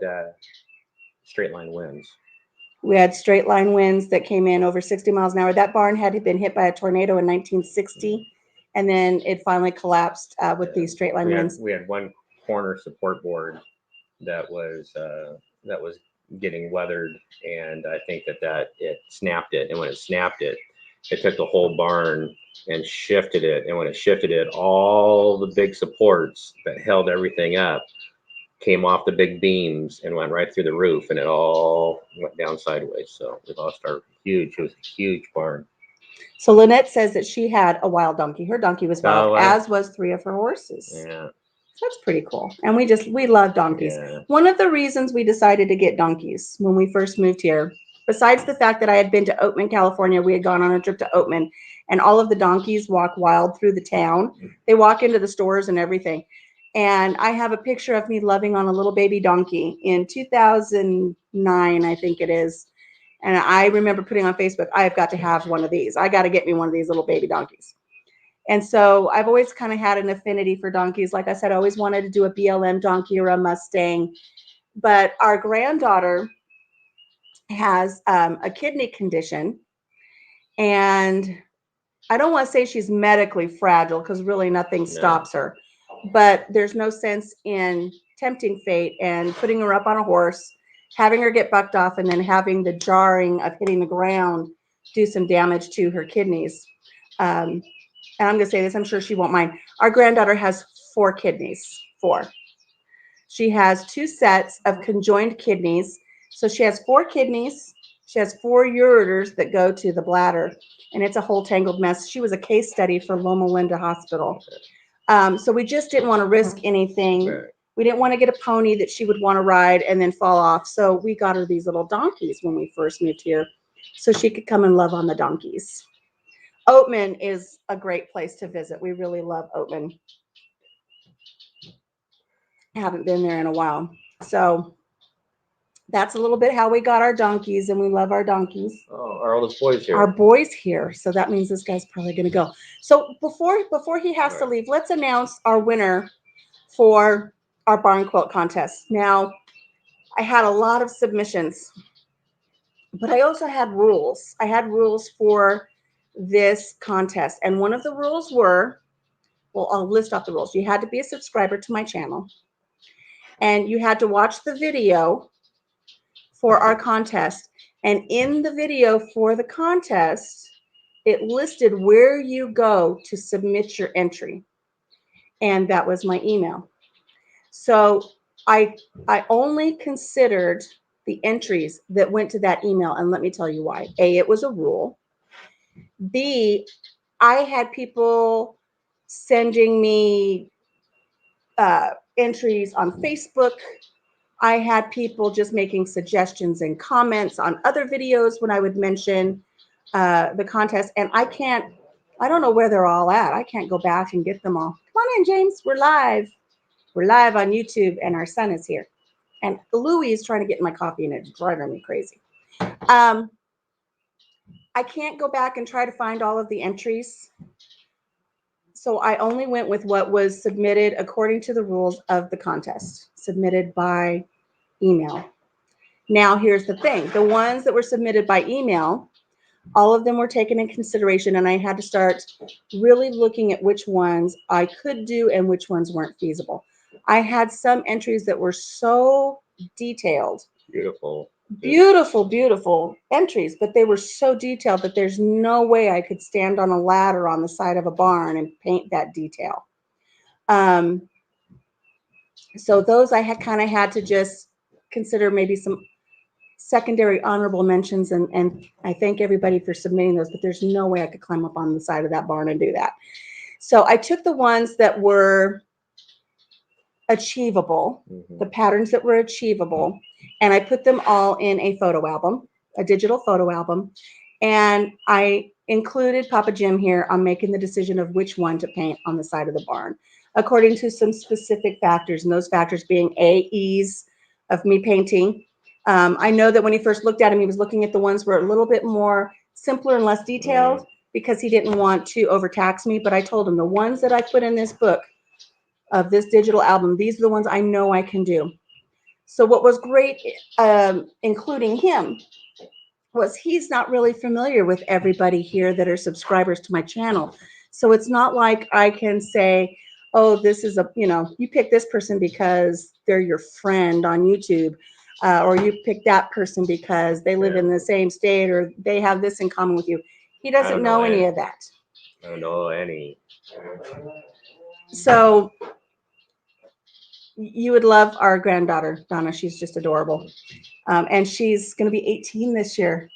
straight line winds.
We had straight line winds that came in over 60 miles an hour. That barn had been hit by a tornado in 1960, and then it finally collapsed with these straight line winds.
We had one corner support board that was getting weathered, and I think that it snapped it. And when it snapped it, it took the whole barn and shifted it. And when it shifted it, all the big supports that held everything up came off the big beams and went right through the roof, and it all went down sideways. So we lost it was a huge barn.
So Lynette says that she had a wild donkey. Her donkey was wild, as was 3 of her horses.
Yeah.
So that's pretty cool. And we love donkeys. Yeah. One of the reasons we decided to get donkeys when we first moved here, besides the fact that I had been to Oatman, California, we had gone on a trip to Oatman, and all of the donkeys walk wild through the town. They walk into the stores and everything. And I have a picture of me loving on a little baby donkey in 2009, I think it is. And I remember putting on Facebook, I've got to have one of these. I got to get me one of these little baby donkeys. And so I've always kind of had an affinity for donkeys. Like I said, I always wanted to do a BLM donkey or a Mustang. But our granddaughter has a kidney condition. And I don't want to say she's medically fragile, because really nothing stops her. But there's no sense in tempting fate and putting her up on a horse, having her get bucked off, and then having the jarring of hitting the ground do some damage to her kidneys. And I'm going to say this, I'm sure she won't mind. Our granddaughter has 4 kidneys, 4. She has 2 sets of conjoined kidneys. So she has 4 kidneys. She has 4 ureters that go to the bladder, and it's a whole tangled mess. She was a case study for Loma Linda Hospital. So we just didn't want to risk anything. We didn't want to get a pony that she would want to ride and then fall off. So we got her these little donkeys when we first moved here, so she could come and love on the donkeys. Oatman is a great place to visit. We really love Oatman. I haven't been there in a while. So that's a little bit how we got our donkeys, and we love our donkeys.
Oh, our oldest boy's here.
Our boy's here, so that means this guy's probably going to go. So before he has to leave, let's announce our winner for our barn quilt contest. Now, I had a lot of submissions, but I also had rules. I had rules for this contest, and one of the rules were, well, I'll list off the rules. You had to be a subscriber to my channel, and you had to watch the video for our contest. And in the video for the contest, it listed where you go to submit your entry. And that was my email. So I only considered the entries that went to that email, and let me tell you why. A, it was a rule. B, I had people sending me entries on Facebook. I had people just making suggestions and comments on other videos when I would mention the contest, and I don't know where they're all at. I can't go back and get them all. Come on in, James. We're live. We're live on YouTube, and our son is here. And Louie is trying to get in my coffee, and it's driving me crazy. I can't go back and try to find all of the entries. So I only went with what was submitted according to the rules of the contest, submitted by email. Now, here's the thing. The ones that were submitted by email, all of them were taken in consideration, and I had to start really looking at which ones I could do and which ones weren't feasible. I had some entries that were so detailed. Beautiful entries, but they were so detailed that there's no way I could stand on a ladder on the side of a barn and paint that detail. So those I had kind of had to just consider maybe some secondary honorable mentions, and I thank everybody for submitting those, but there's no way I could climb up on the side of that barn and do that. So I took the ones that were achievable, the patterns that were achievable, and I put them all in a photo album, a digital photo album, and I included Papa Jim here on making the decision of which one to paint on the side of the barn, according to some specific factors, and those factors being ease of me painting. I know that when he first looked at him, he was looking at the ones where a little bit more simpler and less detailed because he didn't want to overtax me, but I told him the ones that I put in this book of this digital album, these are the ones I know I can do. So what was great, including him, was he's not really familiar with everybody here that are subscribers to my channel. So it's not like I can say, oh, this is you pick this person because they're your friend on YouTube, or you pick that person because they live in the same state or they have this in common with you. He doesn't know any of that.
I don't know any.
So you would love our granddaughter, Donna. She's just adorable. And she's going to be 18 this year.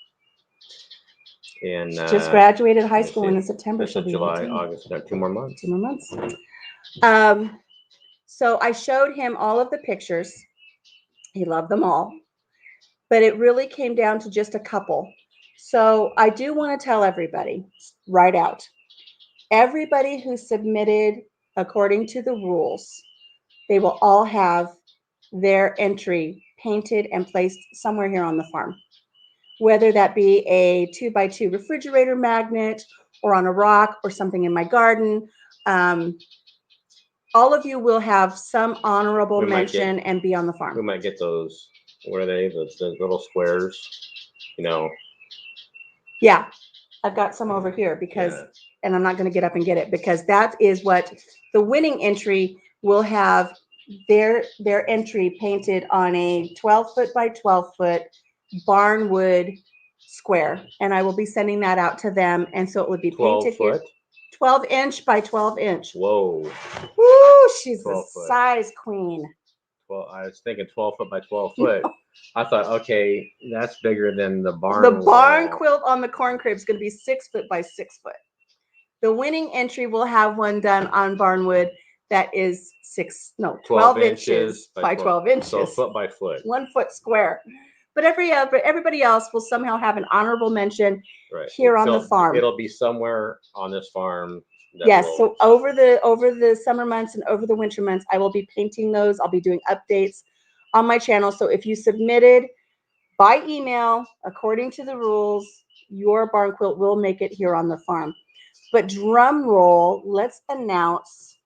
And
she just graduated high school, and in September she'll be
July,
18.
August, 2 more months.
2 more months. So I showed him all of the pictures. He loved them all, but it really came down to just a couple. So I do want to tell everybody right out, everybody who submitted according to the rules, they will all have their entry painted and placed somewhere here on the farm, whether that be a 2x2 refrigerator magnet or on a rock or something in my garden. All of you will have some honorable mention and be on the farm.
We might get those. What are they? Those little squares,
Yeah, I've got some over here because, and I'm not going to get up and get it because that is what the winning entry will have. Their entry painted on a 12-foot by 12-foot barnwood square, and I will be sending that out to them, and so it would be painted here. 12-inch by 12-inch.
Whoa!
Woo! She's a size queen.
Well, I was thinking 12 foot by 12 foot. I thought, okay, that's bigger than the barn.
The barn quilt on the corn crib is going to be 6 foot by 6 foot. The winning entry will have one done on barnwood that is 12 inches by 12 inches.
So foot by foot.
1 foot square. But everybody else will somehow have an honorable mention here on the farm.
It'll be somewhere on this farm.
Yes, so over the summer months and over the winter months, I will be painting those. I'll be doing updates on my channel. So if you submitted by email, according to the rules, your barn quilt will make it here on the farm. But drum roll, let's announce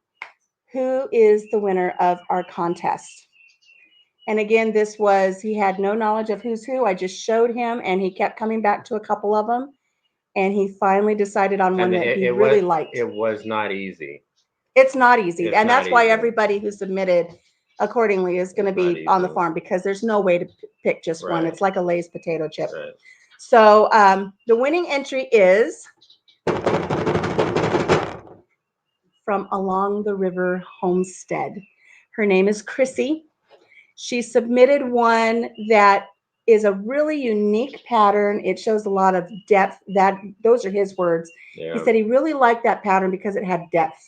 who is the winner of our contest. And again, he had no knowledge of who's who. I just showed him, and he kept coming back to a couple of them. And he finally decided on one that he really liked.
It was not easy.
It's not easy. And that's why everybody who submitted accordingly is going to be on the farm, because there's no way to pick just one. It's like a Lay's potato chip. So the winning entry is from Along the River Homestead. Her name is Chrissy. She submitted one that is a really unique pattern. It shows a lot of depth. That those are his words.
Yeah.
He said he really liked that pattern because it had depth.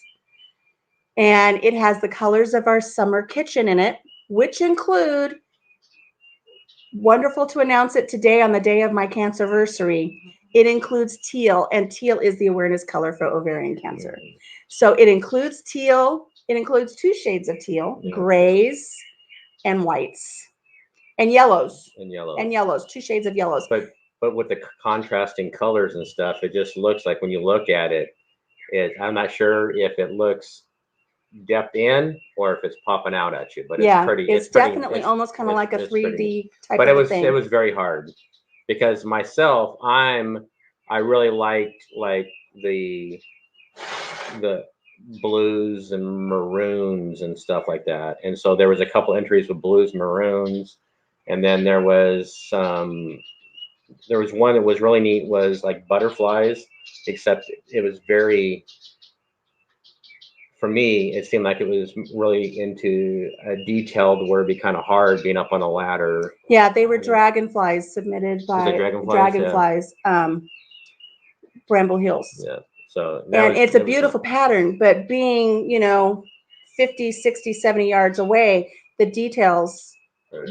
And it has the colors of our summer kitchen in it, which include, wonderful to announce it today on the day of my Cancerversary, it includes teal, and teal is the awareness color for ovarian cancer. So it includes teal. It includes 2 shades of teal, grays and whites, and yellows.
And yellow.
And yellows, 2 shades of yellows.
But with the contrasting colors and stuff, it just looks like when you look at it, I'm not sure if it looks depth in or if it's popping out at you. But
yeah,
it's pretty.
It's definitely almost kind of like a 3D type
but
of
it
thing.
It was very hard because myself, I really liked like the blues and maroons and stuff like that. And so there was a couple entries with blues, maroons, and then there was one that was really neat, was like butterflies, except it was very, for me, it seemed like it was really into a detailed where it'd be kind of hard being up on a ladder.
Yeah, they were dragonflies submitted by Dragonflies, Bramble Hills.
Yeah. So
and it's a beautiful pattern, but being, 50, 60, 70 yards away, the details,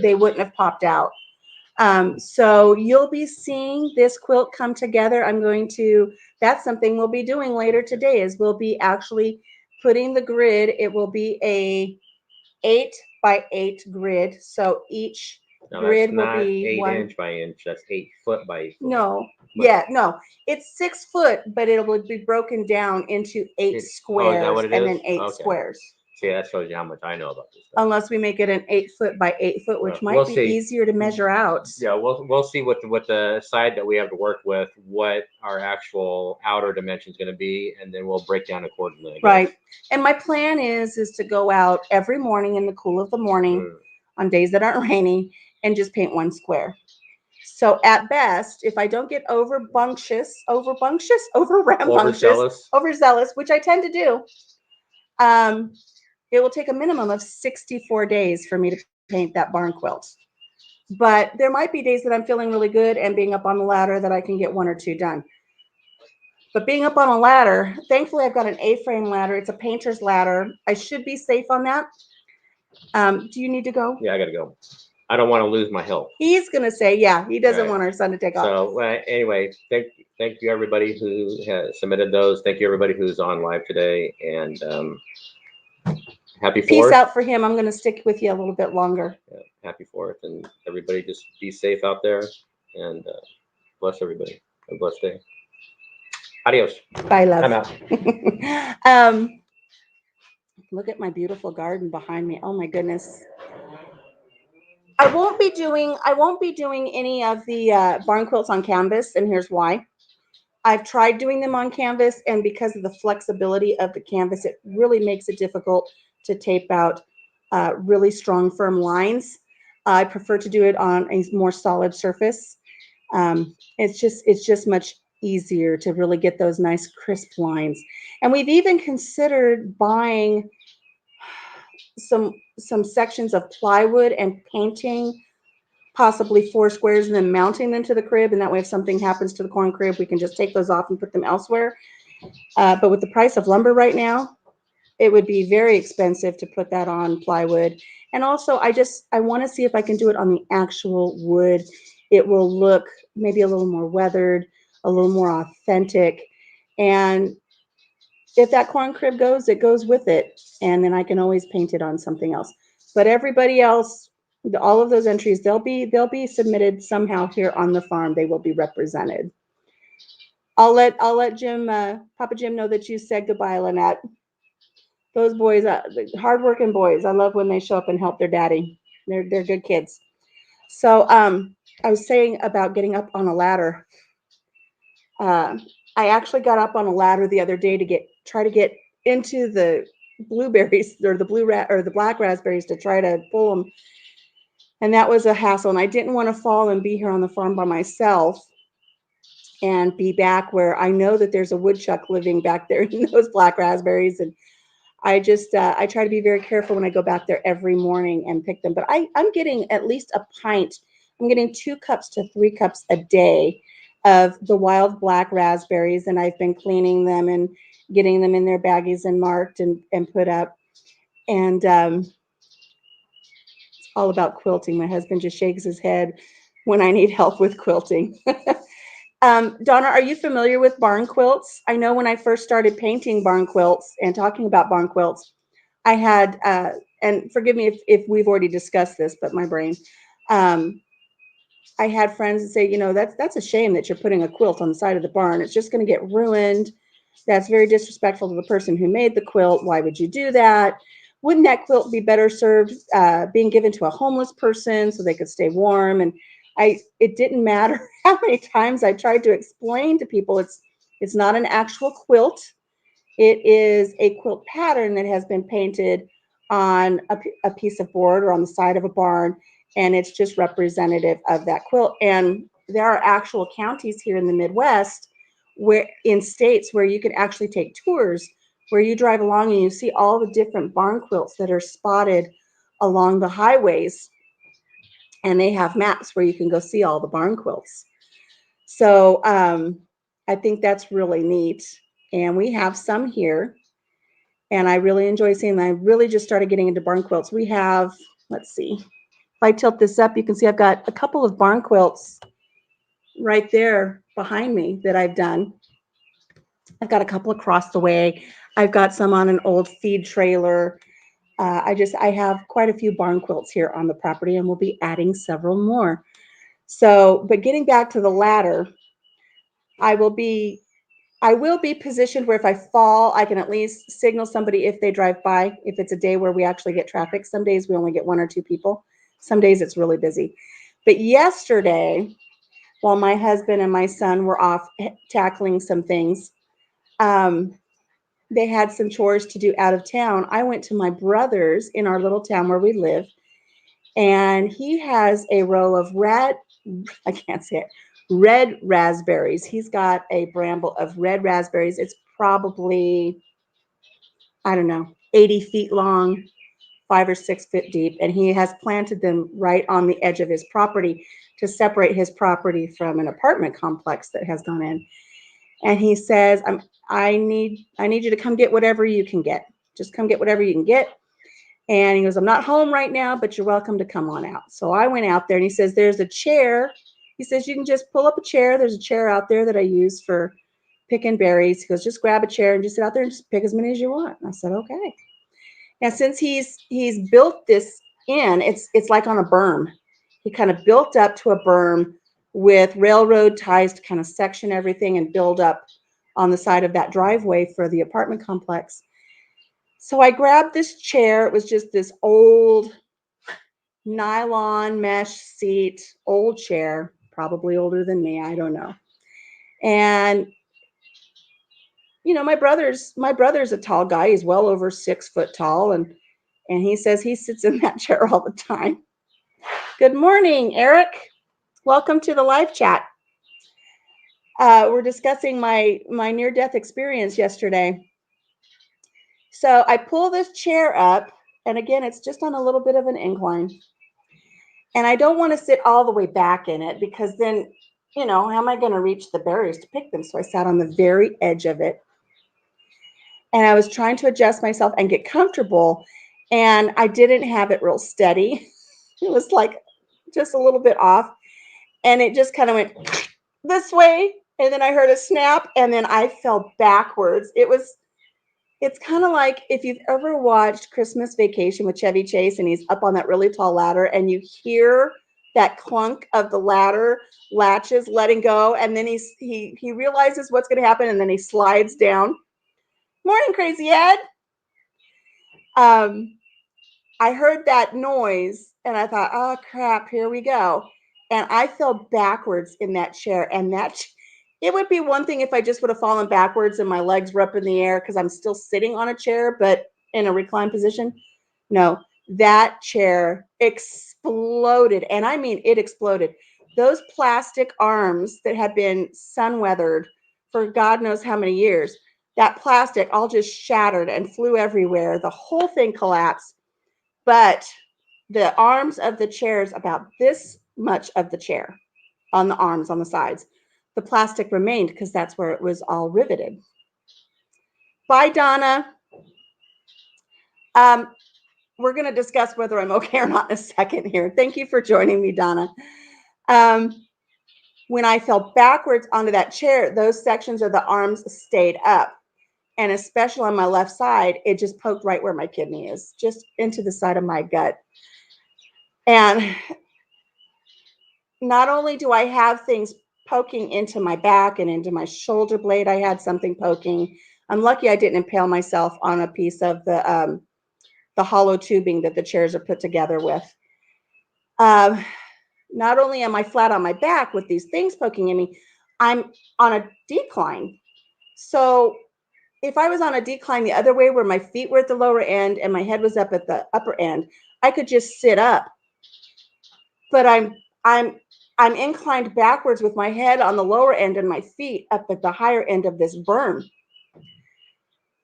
they wouldn't have popped out. So you'll be seeing this quilt come together. That's something we'll be doing later today, is we'll be actually putting the grid. It will be a 8x8 grid. So each grid will be
8 inch by inch. That's 8 foot by 8 foot.
No. No. It's 6 foot, but it will be broken down into 8 squares,
is that what it
and
is?
then 8 squares.
See, that shows you how much I know about this stuff.
Unless we make it an 8 foot by 8 foot, which might be easier to measure out.
Yeah, we'll see what the side that we have to work with, what our actual outer dimension is going to be, and then we'll break down accordingly.
Right. And my plan is to go out every morning in the cool of the morning on days that aren't rainy and just paint 1 square. So at best, if I don't get overzealous, which I tend to do, it will take a minimum of 64 days for me to paint that barn quilt. But there might be days that I'm feeling really good and being up on the ladder that I can get 1 or 2 done. But being up on a ladder, thankfully I've got an A-frame ladder. It's a painter's ladder. I should be safe on that. Do you need to go?
Yeah, I got to go. I don't want to lose my help.
He's going to say, yeah, he doesn't want our son to take off.
So anyway, thank you everybody who has submitted those. Thank you everybody who's on live today, and happy 4th.
Peace out for him. I'm going to stick with you a little bit longer.
Yeah, happy 4th, and everybody just be safe out there, and bless everybody. Have a blessed day. Adios.
Bye, love.
I'm out.
Look at my beautiful garden behind me. Oh my goodness. I won't be doing any of the barn quilts on canvas, and here's why. I've tried doing them on canvas, and because of the flexibility of the canvas, it really makes it difficult to tape out really strong, firm lines. I prefer to do it on a more solid surface. It's just much easier to really get those nice crisp lines. And we've even considered buying some sections of plywood and painting possibly 4 squares and then mounting them to the crib, and that way if something happens to the corn crib, we can just take those off and put them elsewhere. But with the price of lumber right now, it would be very expensive to put that on plywood. And also I want to see if I can do it on the actual wood. It will look maybe a little more weathered, a little more authentic. And if that corn crib goes, it goes with it. And then I can always paint it on something else. But everybody else, all of those entries, they'll be submitted somehow here on the farm. They will be represented. I'll let Jim, Papa Jim, know that you said goodbye, Lynette. Those boys, hardworking boys. I love when they show up and help their daddy. They're good kids. So I was saying about getting up on a ladder. I actually got up on a ladder the other day to try to get into the blueberries or the black raspberries to try to pull them. And that was a hassle. And I didn't want to fall and be here on the farm by myself and be back where I know that there's a woodchuck living back there in those black raspberries. And I try to be very careful when I go back there every morning and pick them. But I'm getting at least a pint. I'm getting 2 cups to 3 cups a day of the wild black raspberries, and I've been cleaning them and getting them in their baggies and marked and put up. And it's all about quilting. My husband just shakes his head when I need help with quilting. Donna, are you familiar with barn quilts? I know when I first started painting barn quilts and talking about barn quilts, I had, and forgive me if we've already discussed this, but my brain, um, I had friends that say, that's a shame that you're putting a quilt on the side of the barn. It's just going to get ruined. That's very disrespectful to the person who made the quilt. Why would you do that? Wouldn't that quilt be better served being given to a homeless person so they could stay warm? And it didn't matter how many times I tried to explain to people it's not an actual quilt. It is a quilt pattern that has been painted on a piece of board or on the side of a barn, and it's just representative of that quilt. And there are actual counties here in the Midwest, where in states where you can actually take tours, where you drive along and you see all the different barn quilts that are spotted along the highways, and they have maps where you can go see all the barn quilts. So I think that's really neat, and we have some here, and I really enjoy seeing them. I really just started getting into barn quilts. We have, let's see, if I tilt this up, you can see I've got a couple of barn quilts right there behind me that I've done. I've got a couple across the way. I've got some on an old feed trailer. I have quite a few barn quilts here on the property, and we'll be adding several more. So, but getting back to the ladder, I will be I will be positioned where if I fall, I can at least signal somebody if they drive by. If it's a day where we actually get traffic, some days we only get 1 or 2 people. Some days it's really busy. But yesterday, while my husband and my son were off tackling some things, um, they had some chores to do out of town. I went to my brother's in our little town where we live, and he has a row of I can't say it, red raspberries. He's got a bramble of red raspberries. It's probably, I don't know, 80 feet long, 5 or 6 feet deep, and he has planted them right on the edge of his property to separate his property from an apartment complex that has gone in. And he says, I need you to come get whatever you can get. Just come get whatever you can get. And he goes, I'm not home right now, but you're welcome to come on out. So I went out there, and he says, there's a chair. He says, you can just pull up a chair. There's a chair out there that I use for picking berries. He goes, just grab a chair and just sit out there and just pick as many as you want. And I said, okay. Now, since he's built this in, it's like on a berm. He kind of built up to a berm with railroad ties to kind of section everything and build up on the side of that driveway for the apartment complex. So I grabbed this chair. It was just this old nylon mesh seat, old chair, probably older than me, I don't know. And my brother's a tall guy. He's well over 6 foot tall, and he says he sits in that chair all the time. Good morning, Eric. Welcome to the live chat. We're discussing my near-death experience yesterday. So I pull this chair up, and again, it's just on a little bit of an incline. And I don't want to sit all the way back in it because then, how am I going to reach the berries to pick them? So I sat on the very edge of it, and I was trying to adjust myself and get comfortable, and I didn't have it real steady. It was like just a little bit off, and it just kind of went this way, and then I heard a snap, and then I fell backwards. It's kind of like if you've ever watched Christmas Vacation with Chevy Chase, and he's up on that really tall ladder, and you hear that clunk of the ladder latches letting go, and then he realizes what's going to happen, and then he slides down. Morning, Crazy Ed. I heard that noise, and I thought, oh crap, here we go. And I fell backwards in that chair, and it would be one thing if I just would have fallen backwards and my legs were up in the air because I'm still sitting on a chair, but in a reclined position. No, that chair exploded, and I mean it exploded. Those plastic arms that had been sun weathered for God knows how many years, that plastic all just shattered and flew everywhere. The whole thing collapsed, but the arms of the chairs, about this much of the chair on the arms on the sides, the plastic remained because that's where it was all riveted. Bye, Donna. Um, we're going to discuss whether I'm okay or not in a second here. Thank you for joining me, Donna. When I fell backwards onto that chair, those sections of the arms stayed up. And especially on my left side, it just poked right where my kidney is, just into the side of my gut. And not only do I have things poking into my back and into my shoulder blade, I had something poking. I'm lucky I didn't impale myself on a piece of the hollow tubing that the chairs are put together with. Not only am I flat on my back with these things poking in me, I'm on a decline. So if I was on a decline the other way where my feet were at the lower end and my head was up at the upper end, I could just sit up. But I'm inclined backwards with my head on the lower end and my feet up at the higher end of this berm.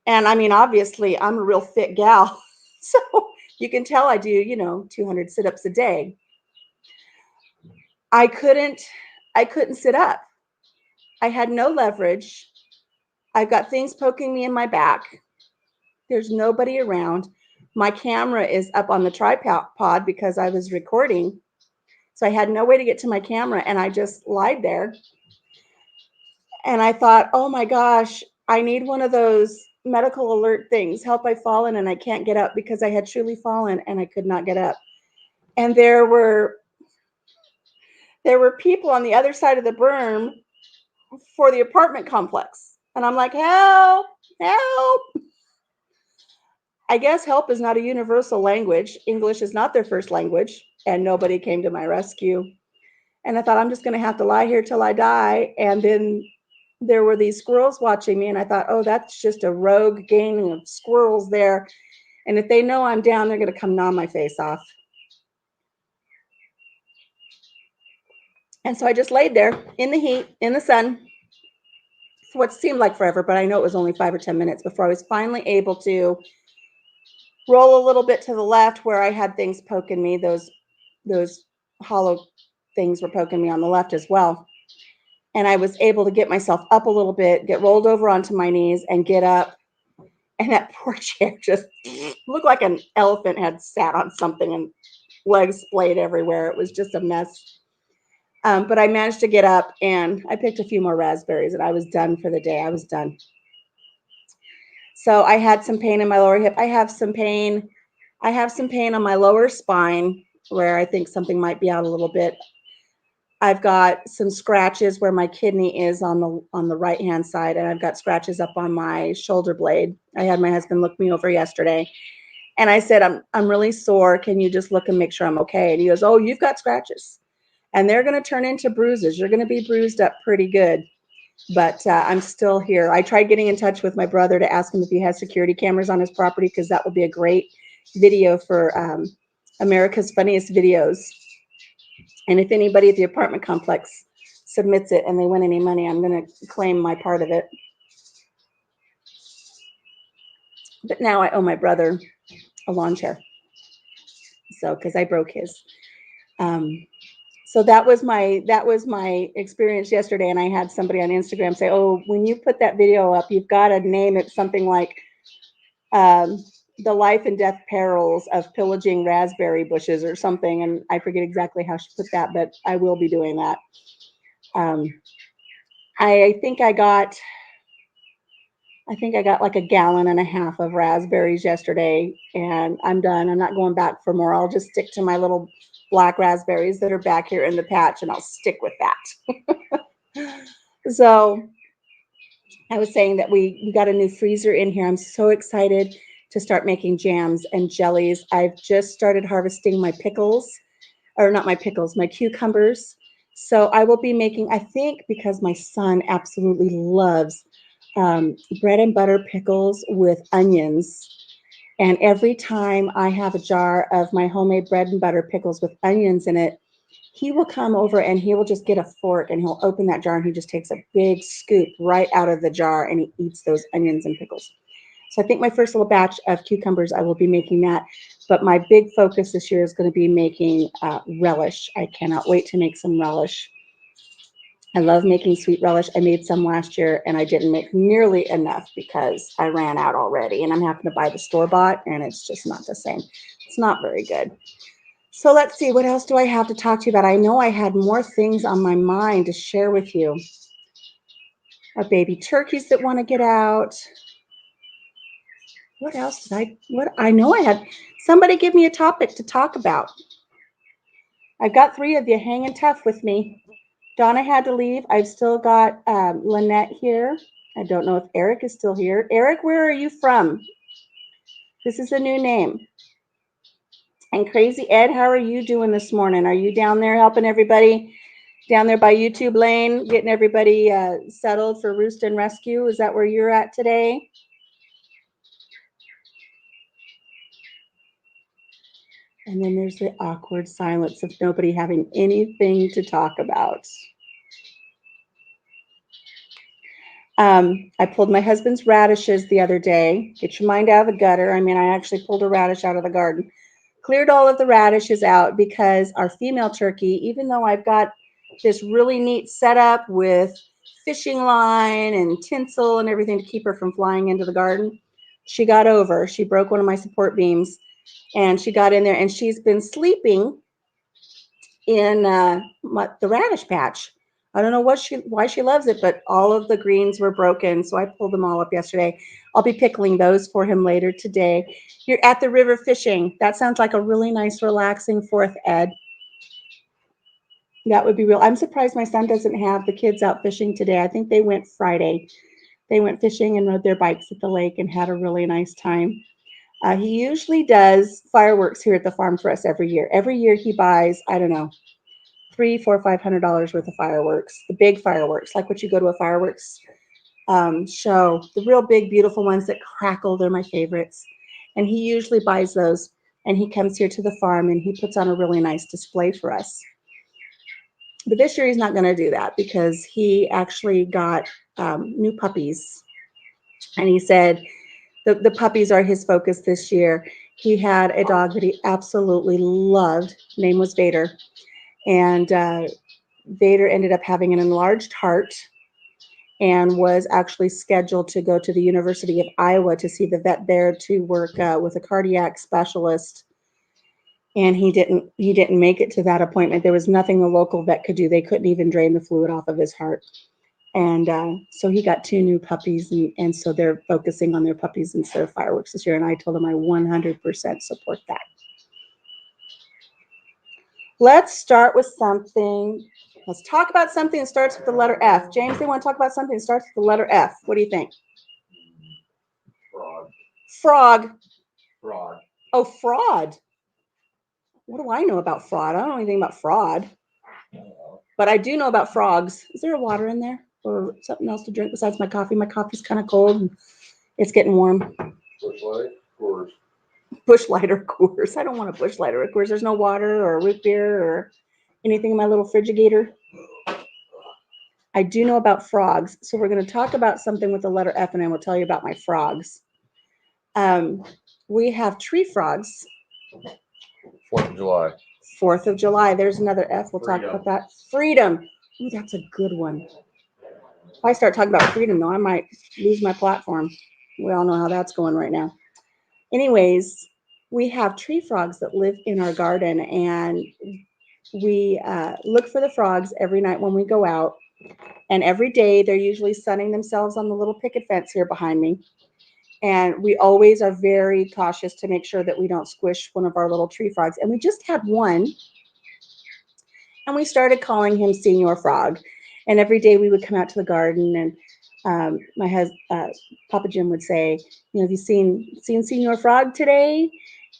And I mean, obviously, I'm a real fit gal. So you can tell I do, 200 sit-ups a day. I couldn't sit up. I had no leverage. I've got things poking me in my back. There's nobody around. My camera is up on the tripod because I was recording. So I had no way to get to my camera, and I just lied there. And I thought, oh my gosh, I need one of those medical alert things. Help, I've fallen and I can't get up, because I had truly fallen and I could not get up. And there were people on the other side of the berm for the apartment complex. And I'm like, help, help. I guess help is not a universal language. English is not their first language, and nobody came to my rescue. And I thought, I'm just going to have to lie here till I die. And then there were these squirrels watching me, and I thought, oh, that's just a rogue gang of squirrels there. And if they know I'm down, they're going to come gnaw my face off. And so I just laid there in the heat, in the sun, for what seemed like forever, but I know it was only 5 or 10 minutes before I was finally able to roll a little bit to the left where I had things poking me. Those hollow things were poking me on the left as well. And I was able to get myself up a little bit, get rolled over onto my knees, and get up. And that poor chair just looked like an elephant had sat on something, and legs splayed everywhere. It was just a mess. But I managed to get up, and I picked a few more raspberries, and I was done for the day. I was done. So I had some pain in my lower hip. I have some pain on my lower spine where I think something might be out a little bit. I've got some scratches where my kidney is on the right hand side, and I've got scratches up on my shoulder blade. I had my husband look me over yesterday, and I said, I'm really sore. Can you just look and make sure I'm okay? And he goes, oh, you've got scratches, and they're going to turn into bruises. You're going to be bruised up pretty good. But I'm still here. I tried getting in touch with my brother to ask him if he has security cameras on his property, because that would be a great video for America's Funniest Videos. And if anybody at the apartment complex submits it and they win any money, I'm going to claim my part of it. But now I owe my brother a lawn chair. So, because I broke his. So that was my experience yesterday. And I had somebody on Instagram say, oh, when you put that video up, you've got to name it something like the life and death perils of pillaging raspberry bushes or something. And I forget exactly how she put that, but I will be doing that. I think I got like 1.5 gallons of raspberries yesterday, and I'm done. I'm not going back for more. I'll just stick to my little black raspberries that are back here in the patch, and I'll stick with that. So I was saying that we got a new freezer in here. I'm so excited to start making jams and jellies. I've just started harvesting my pickles, or not my pickles, my cucumbers. So I will be making, I think because my son absolutely loves bread and butter pickles with onions. And every time I have a jar of my homemade bread and butter pickles with onions in it, he will come over and he will just get a fork and he'll open that jar and he just takes a big scoop right out of the jar and he eats those onions and pickles. So I think my first little batch of cucumbers, I will be making that. But my big focus this year is going to be making relish. I cannot wait to make some relish. I love making sweet relish. I made some last year and I didn't make nearly enough because I ran out already. And I'm having to buy the store bought and it's just not the same. It's not very good. So let's see, what else do I have to talk to you about? I know I had more things on my mind to share with you. Our baby turkeys that want to get out. What else did I know I had somebody give me a topic to talk about. I've got three of you hanging tough with me. Donna had to leave. I've still got Lynette here. I don't know if Eric is still here. Eric, where are you from? This is a new name. And Crazy Ed, how are you doing this morning? Are you down there helping everybody down there by YouTube Lane, getting everybody settled for Roost and Rescue? Is that where you're at today? And then there's the awkward silence of nobody having anything to talk about. I pulled my husband's radishes the other day. Get your mind out of the gutter. I mean, I actually pulled a radish out of the garden. Cleared all of the radishes out because our female turkey, even though I've got this really neat setup with fishing line and tinsel and everything to keep her from flying into the garden, she got over. She broke one of my support beams and she got in there and she's been sleeping in the radish patch. I don't know why she loves it, but all of the greens were broken, so I pulled them all up yesterday. I'll be pickling those for him later today. You're at the river fishing. That sounds like a really nice, relaxing 4th, Ed. That would be real. I'm surprised my son doesn't have the kids out fishing today. I think they went Friday. They went fishing and rode their bikes at the lake and had a really nice time. He usually does fireworks here at the farm for us every year. Every year he buys, I don't know, $300, $400, $500 worth of fireworks, the big fireworks, like what you go to a fireworks show, the real big, beautiful ones that crackle. They're my favorites. And he usually buys those and he comes here to the farm and he puts on a really nice display for us. But this year he's not going to do that because he actually got new puppies. And he said the puppies are his focus this year. He had a dog that he absolutely loved. Name was Vader. And Vader ended up having an enlarged heart and was actually scheduled to go to the University of Iowa to see the vet there to work with a cardiac specialist. And he didn't make it to that appointment. There was nothing the local vet could do. They couldn't even drain the fluid off of his heart. And so he got 2 new puppies, and so they're focusing on their puppies instead of fireworks this year. And I told him I 100% support that. Let's start with something. Let's talk about something that starts with the letter F. James, they want to talk about something that starts with the letter F. What do you think?
Frog.
Frog.
Fraud.
Oh, fraud. What do I know about fraud? I don't know anything about fraud. But I do know about frogs. Is there water in there or something else to drink besides my coffee? My coffee's kind of cold and it's getting warm.
Bush light, of course.
Bush lighter, of course. I don't want a bush lighter. Of course, there's no water or root beer or anything in my little Frigidator. I do know about frogs. So we're going to talk about something with the letter F and I will tell you about my frogs. We have tree frogs.
4th of July.
4th of July. There's another F. We'll talk about that. Freedom. Ooh, that's a good one. If I start talking about freedom, though, I might lose my platform. We all know how that's going right now. Anyways, we have tree frogs that live in our garden, and we look for the frogs every night when we go out. And every day, they're usually sunning themselves on the little picket fence here behind me. And we always are very cautious to make sure that we don't squish one of our little tree frogs. And we just had one, and we started calling him Senior Frog. And every day we would come out to the garden, and my husband, Papa Jim would say, have you seen Senior Frog today?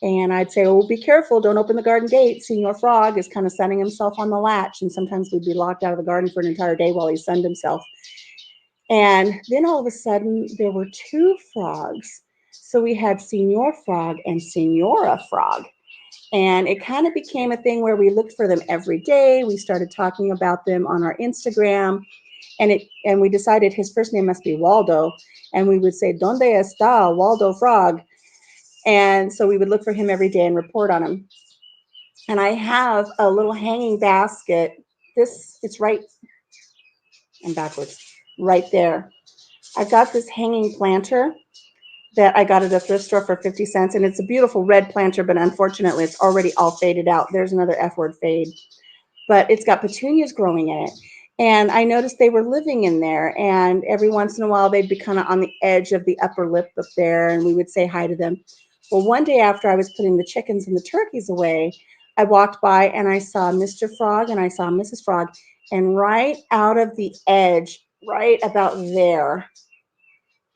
And I'd say, oh, be careful, don't open the garden gate. Senior Frog is kind of sunning himself on the latch, and sometimes we'd be locked out of the garden for an entire day while he sunned himself. And then all of a sudden, there were 2 frogs. So we had Senior Frog and Senora Frog. And it kind of became a thing where we looked for them every day. We started talking about them on our Instagram, and we decided his first name must be Waldo. And we would say, "Donde está Waldo Frog?" And so we would look for him every day and report on him. And I have a little hanging basket. It's right and backwards, right there. I've got this hanging planter that I got at a thrift store for 50 cents. And it's a beautiful red planter, but unfortunately, it's already all faded out. There's another F word, fade. But it's got petunias growing in it. And I noticed they were living in there. And every once in a while, they'd be kind of on the edge of the upper lip up there, and we would say hi to them. Well, one day after I was putting the chickens and the turkeys away, I walked by and I saw Mr. Frog and I saw Mrs. Frog. And right out of the edge, right about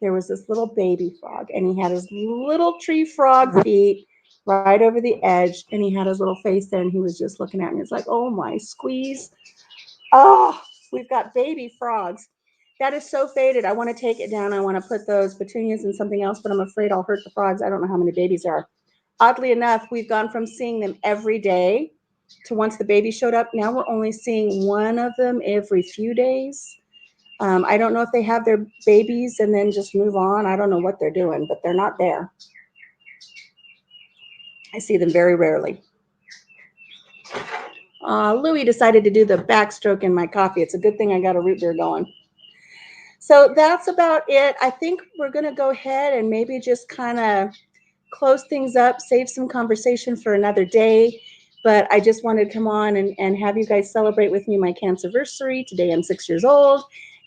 there was this little baby frog, and he had his little tree frog feet right over the edge, and he had his little face there, and he was just looking at me. It's like, oh my squeeze. Oh, we've got baby frogs. That is so faded. I want to take it down. I want to put those petunias in something else, but I'm afraid I'll hurt the frogs. I don't know how many babies there are. Oddly enough, we've gone from seeing them every day to once the baby showed up, now we're only seeing one of them every few days. I don't know if they have their babies and then just move on. I don't know what they're doing, but they're not there. I see them very rarely. Louie decided to do the backstroke in my coffee. It's a good thing I got a root beer going. So that's about it. I think we're going to go ahead and maybe just kind of close things up, save some conversation for another day. But I just wanted to come on and have you guys celebrate with me my Cancerversary. Today I'm 6 years old,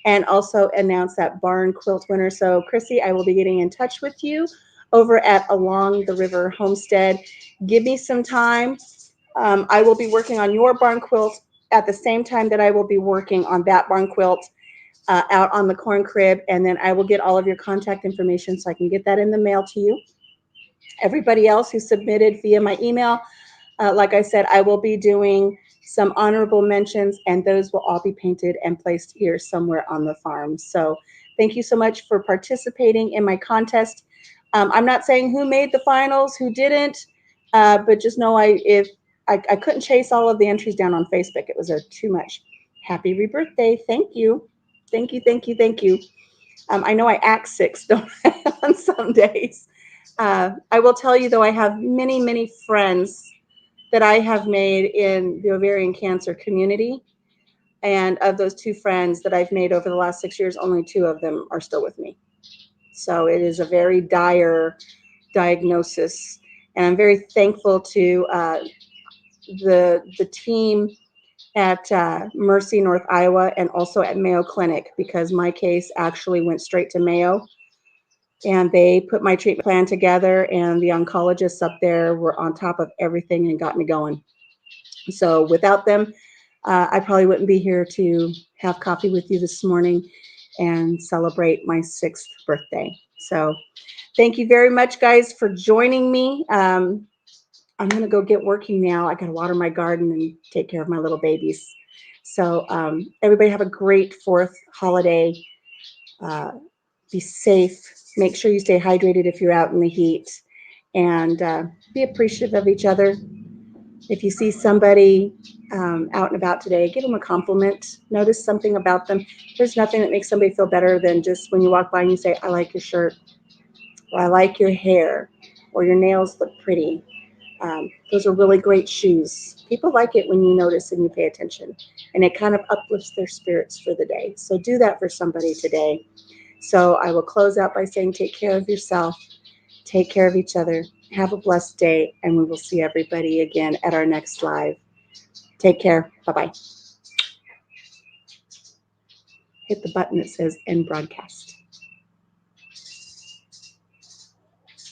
and also announce that barn quilt winner. So Chrissy, I will be getting in touch with you over at Along the River Homestead. Give me some time. I will be working on your barn quilt at the same time that I will be working on that barn quilt out on the corn crib, and then I will get all of your contact information so I can get that in the mail to you. Everybody else who submitted via my email, like I said, I will be doing some honorable mentions, and those will all be painted and placed here somewhere on the farm. So thank you so much for participating in my contest. I'm not saying who made the finals, who didn't, but just know I couldn't chase all of the entries down on Facebook. It was too much. Happy rebirthday. Thank you. Thank you, thank you, thank you. I know I act six, don't I, on some days. I will tell you, though, I have many, many friends that I have made in the ovarian cancer community. And of those two friends that I've made over the last 6 years, only two of them are still with me. So it is a very dire diagnosis. And I'm very thankful to the team at Mercy, North Iowa, and also at Mayo Clinic, because my case actually went straight to Mayo. And they put my treatment plan together, and the oncologists up there were on top of everything and got me going. So without them, I probably wouldn't be here to have coffee with you this morning and celebrate my 6th birthday. So thank you very much, guys, for joining me. I'm going to go get working now. I got to water my garden and take care of my little babies. So everybody have a great 4th holiday. Be safe. Make sure you stay hydrated if you're out in the heat, and be appreciative of each other. If you see somebody out and about today, give them a compliment. Notice something about them. There's nothing that makes somebody feel better than just when you walk by and you say, I like your shirt, or I like your hair, or your nails look pretty. Those are really great shoes. People like it when you notice and you pay attention, and it kind of uplifts their spirits for the day. So do that for somebody today. So I will close out by saying, take care of yourself, take care of each other, have a blessed day, and we will see everybody again at our next live. Take care. Bye-bye. Hit the button that says end broadcast.